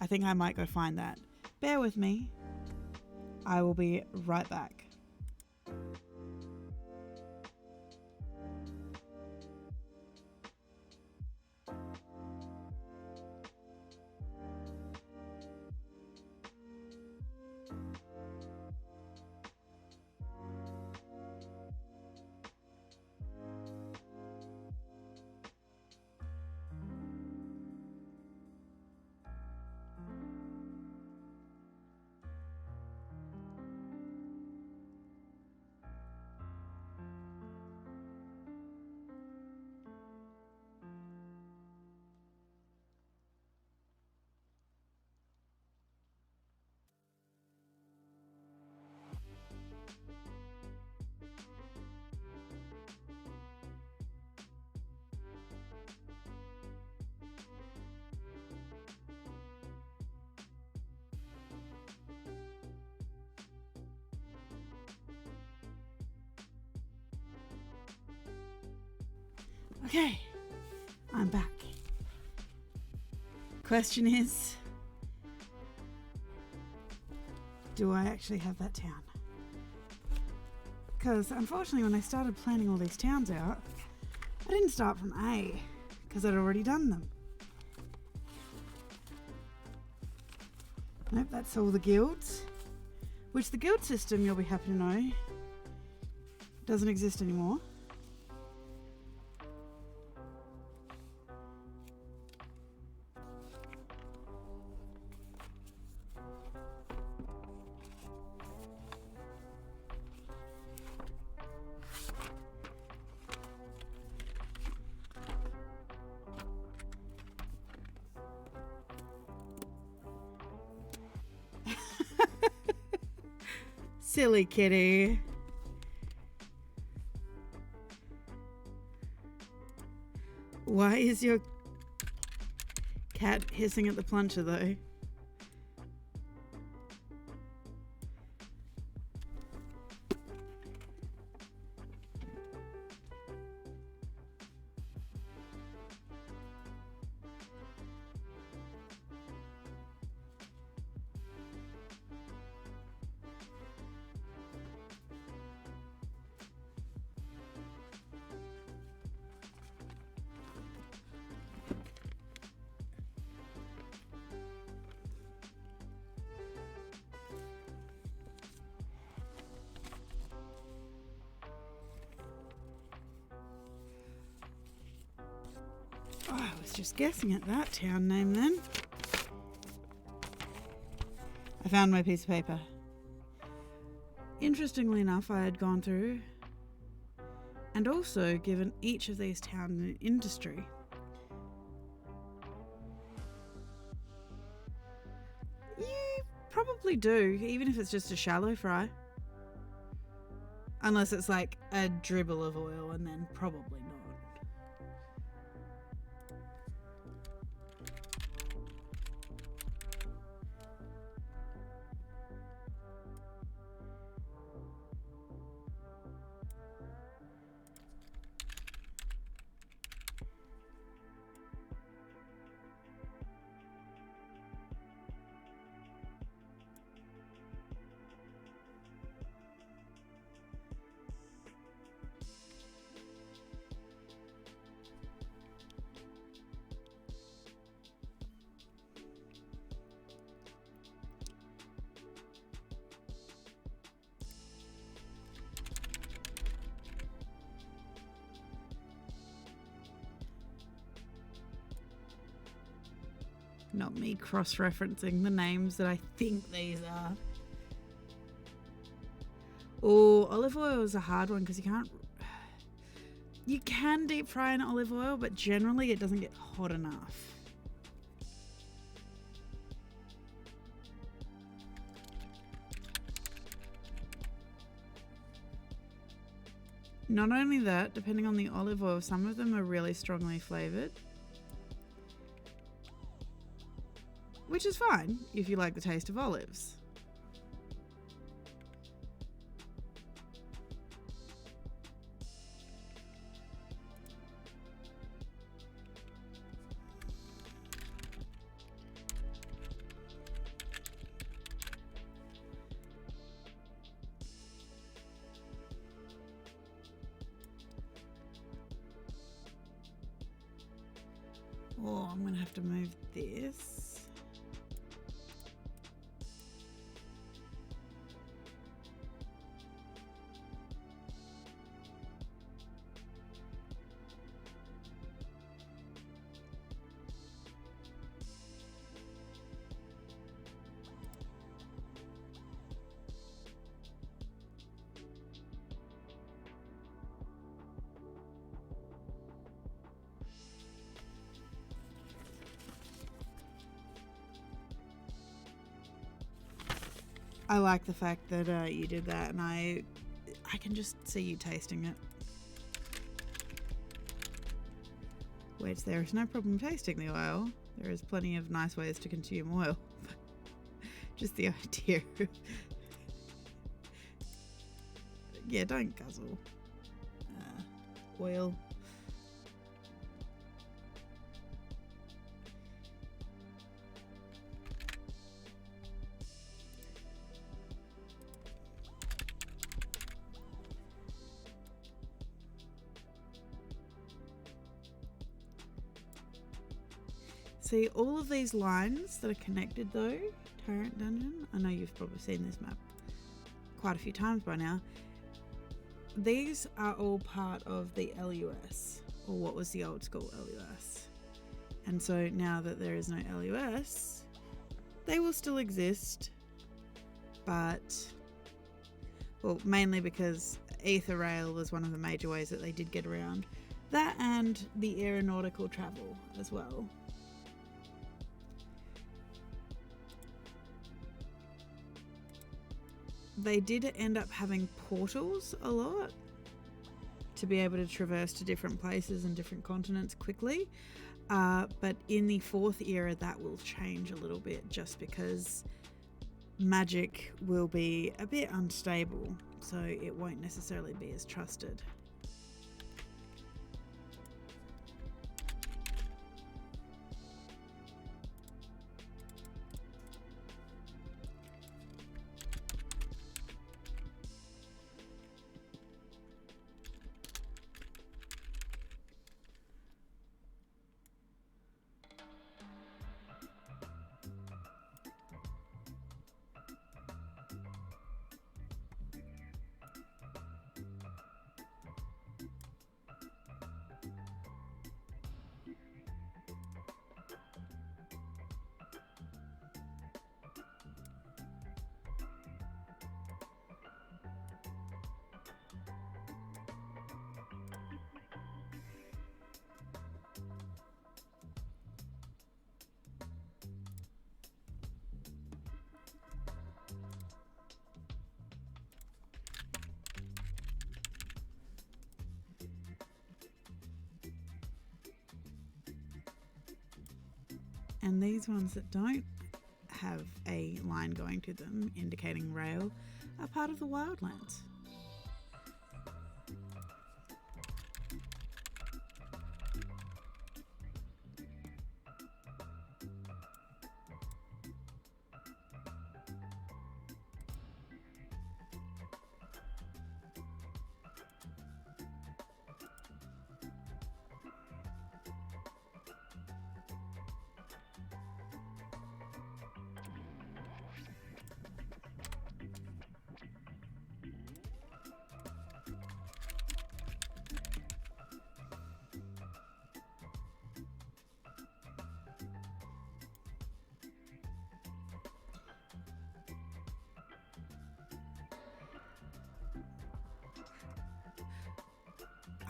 Speaker 1: I think I might go find that. Bear with me. I will be right back. Okay, I'm back. Question is, do I actually have that town? Because unfortunately when I started planning all these towns out, I didn't start from A, because I'd already done them. Nope, that's all the guilds. Which the guild system, you'll be happy to know, doesn't exist anymore. Silly kitty. Why is your cat hissing at the plunger though? Oh, I was just guessing at that town name then. I found my piece of paper. Interestingly enough, I had gone through and also given each of these towns an industry. You probably do, even if it's just a shallow fry. Unless it's like a dribble of oil, and then probably not. Not me cross-referencing the names that I think these are. Oh, olive oil is a hard one because you can't... You can deep fry in olive oil, but generally it doesn't get hot enough. Not only that, depending on the olive oil, some of them are really strongly flavored. Which is fine if you like the taste of olives. Oh, I'm going to have to move this. I like the fact that you did that, and I can just see you tasting it. Which there is no problem tasting the oil. There is plenty of nice ways to consume oil. Just the idea. Yeah, don't guzzle oil. See, all of these lines that are connected though, Tyrant Dungeon, I know you've probably seen this map quite a few times by now. These are all part of the LUS, or what was the old school LUS. And so now that there is no LUS, they will still exist, but, well, mainly because Ether Rail was one of the major ways that they did get around. That and the aeronautical travel as well. They did end up having portals a lot to be able to traverse to different places and different continents quickly. But in the 4th era, that will change a little bit just because magic will be a bit unstable, so it won't necessarily be as trusted. And these ones that don't have a line going to them indicating rail are part of the wildlands.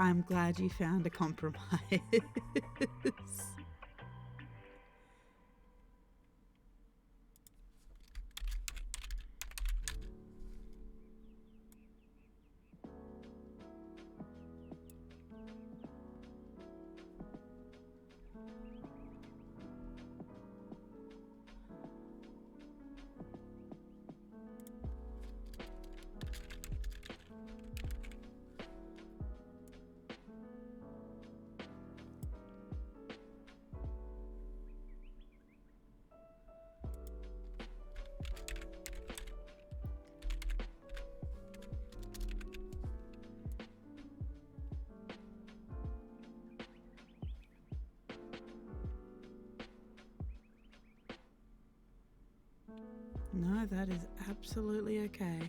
Speaker 1: I'm glad you found a compromise. No, that is absolutely okay.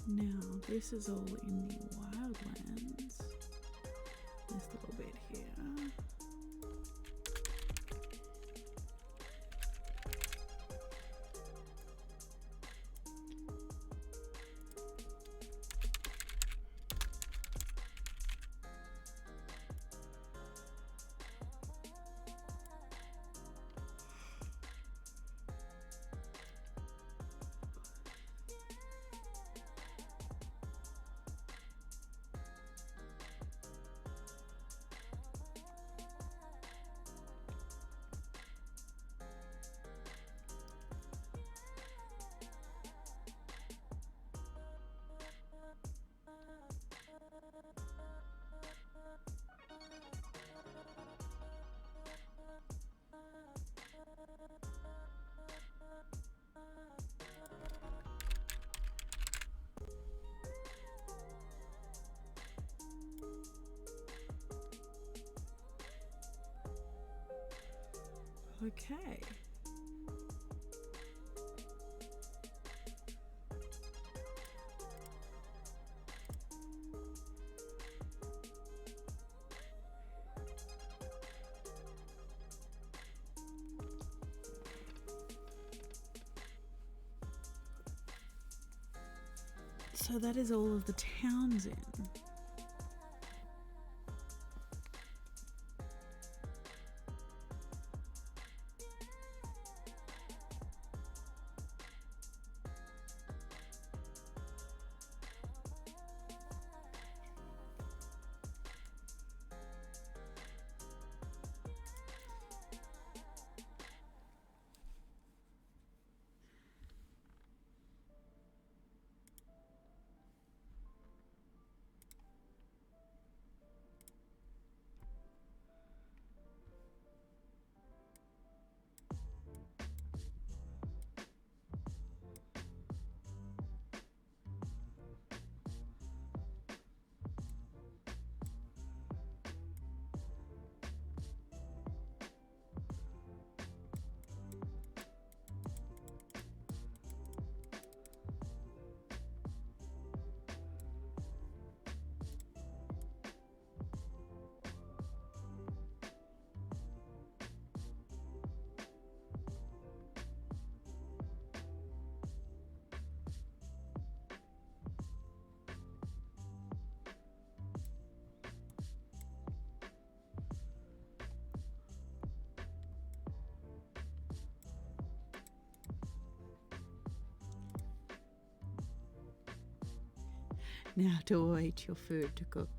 Speaker 1: Now, this is all in the wildlands. This little bit here. Okay. So that is all of the towns in. Now to await your food to cook.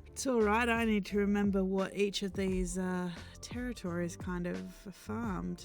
Speaker 1: It's alright, I need to remember what each of these territories kind of farmed.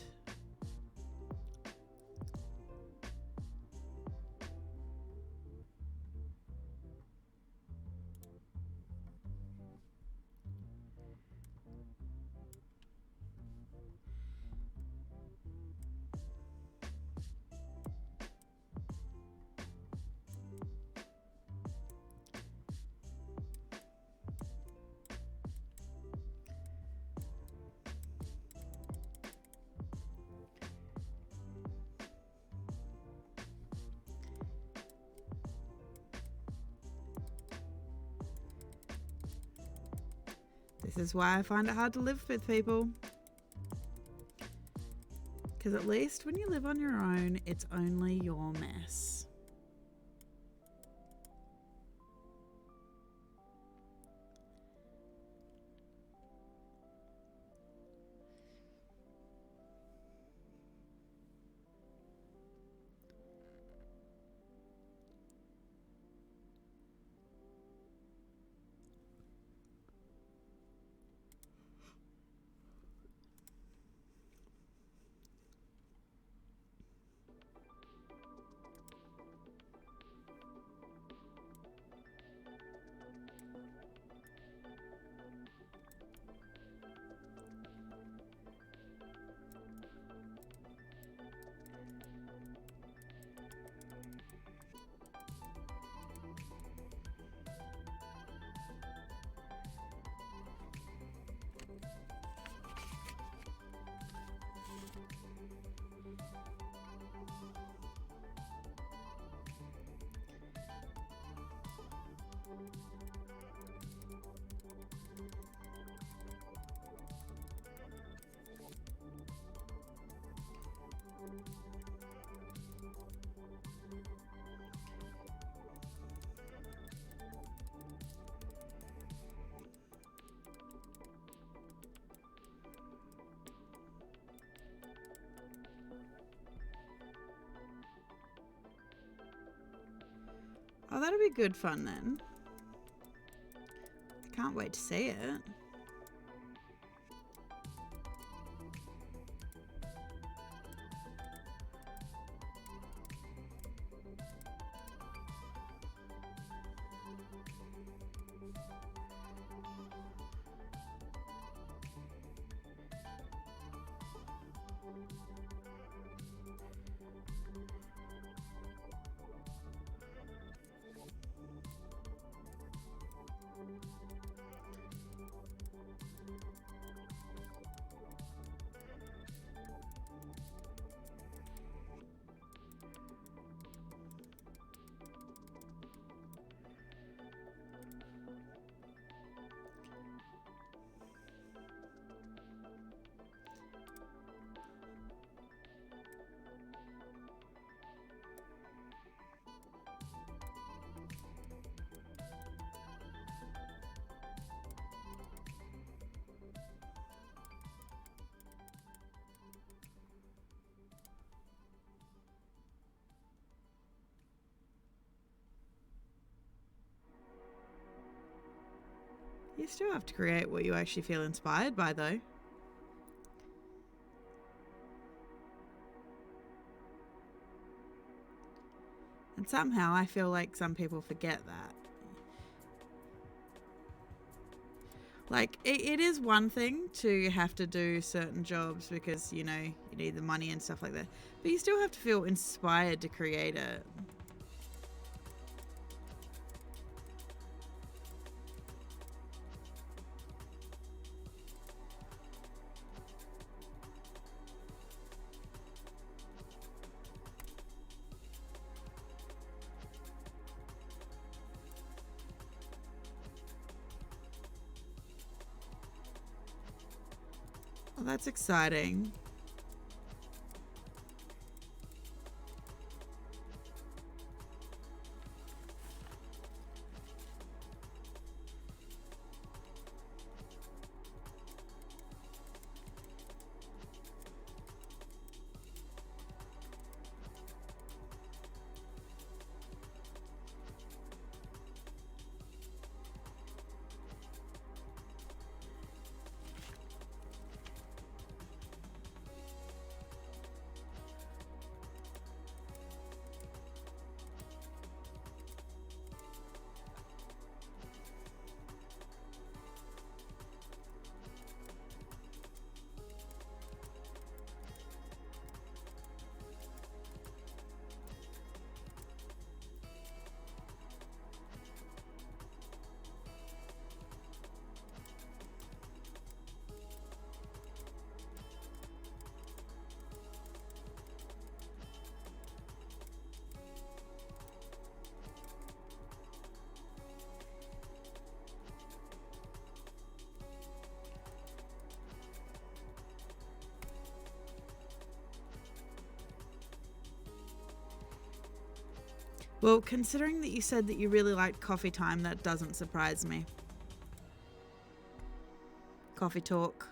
Speaker 1: This is why I find it hard to live with people. Because at least when you live on your own, it's only your mess. Oh, that'll be good fun then. I can't wait to see it. You still have to create what you actually feel inspired by, though. And somehow I feel like some people forget that. Like, it is one thing to have to do certain jobs because, you know, you need the money and stuff like that. But you still have to feel inspired to create it. Well, that's exciting. Well, considering that you said that you really liked coffee time, that doesn't surprise me. Coffee talk.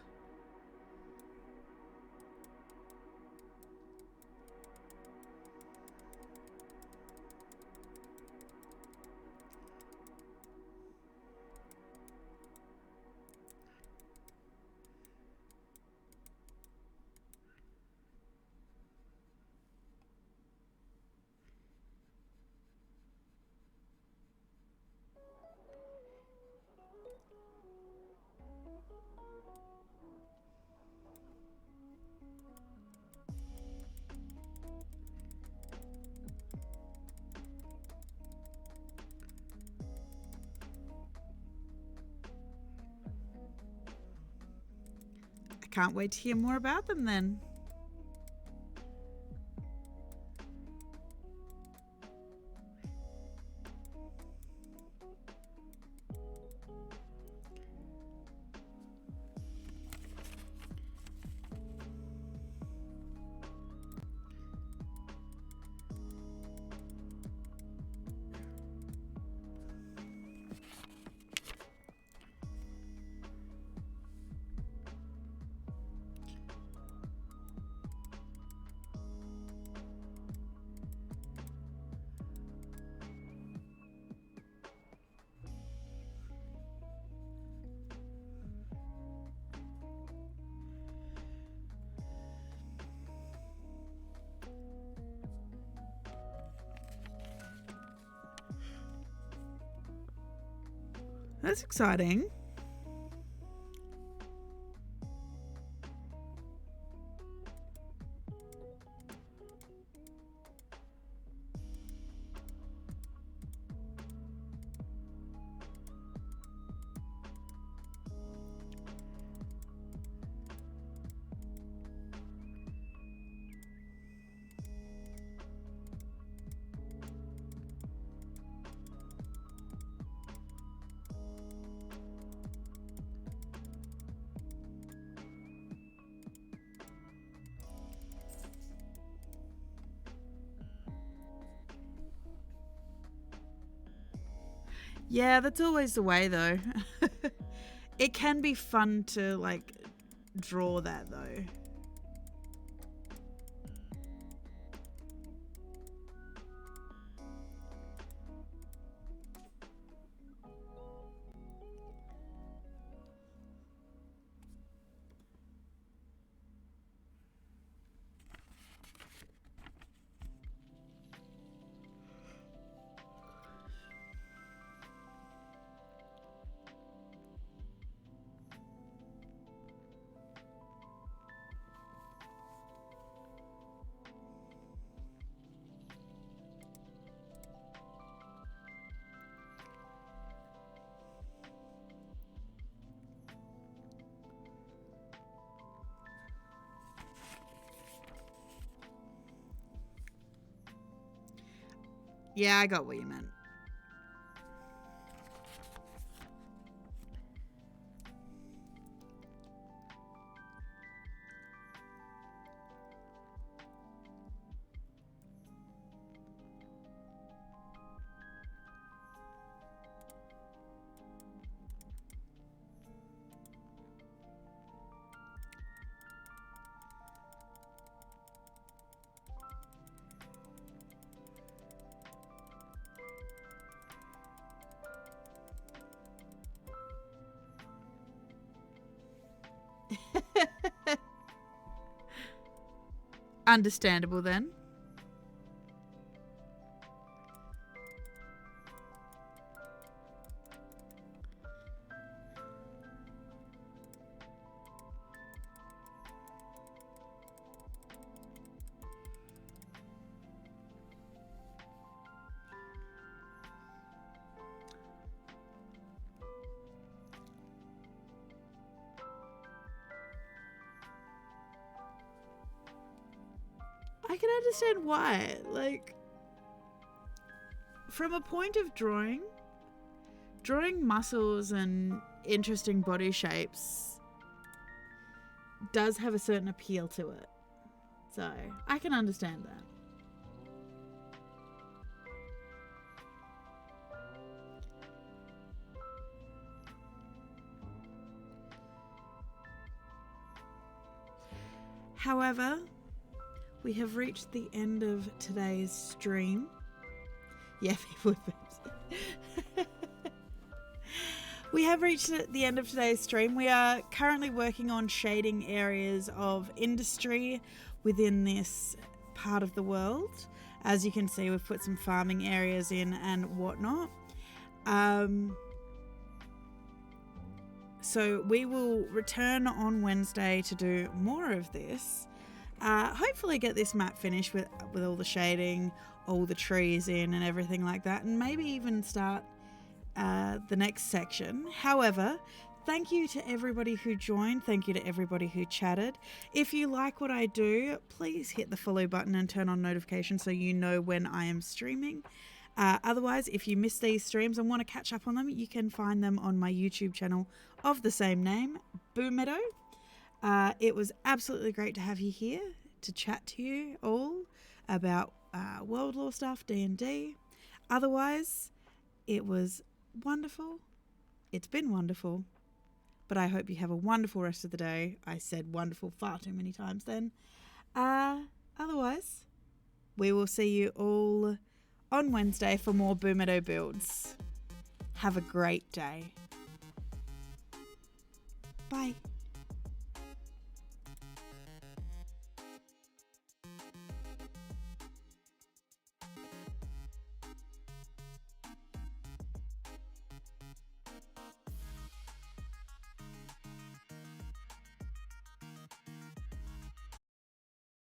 Speaker 1: Can't wait to hear more about them then. That's exciting. Yeah, that's always the way though. It can be fun to like draw that though. Yeah, I got what you meant. Understandable then. I can understand why. Like, from a point of drawing muscles and interesting body shapes does have a certain appeal to it. So, I can understand that. However, we have reached the end of today's stream. Yeah, people. We have reached the end of today's stream. We are currently working on shading areas of industry within this part of the world. As you can see, we've put some farming areas in and whatnot. So we will return on Wednesday to do more of this. Hopefully get this map finished with all the shading, all the trees in and everything like that, and maybe even start the next section. However, thank you to everybody who joined. Thank you to everybody who chatted. If you like what I do, please hit the follow button and turn on notifications so you know when I am streaming. Otherwise, if you miss these streams and want to catch up on them, you can find them on my YouTube channel of the same name, Boomeadow. It was absolutely great to have you here to chat to you all about World Lore stuff, D&D. Otherwise, it was wonderful. It's been wonderful. But I hope you have a wonderful rest of the day. I said wonderful far too many times then. Otherwise, we will see you all on Wednesday for more Boomeadow builds. Have a great day. Bye.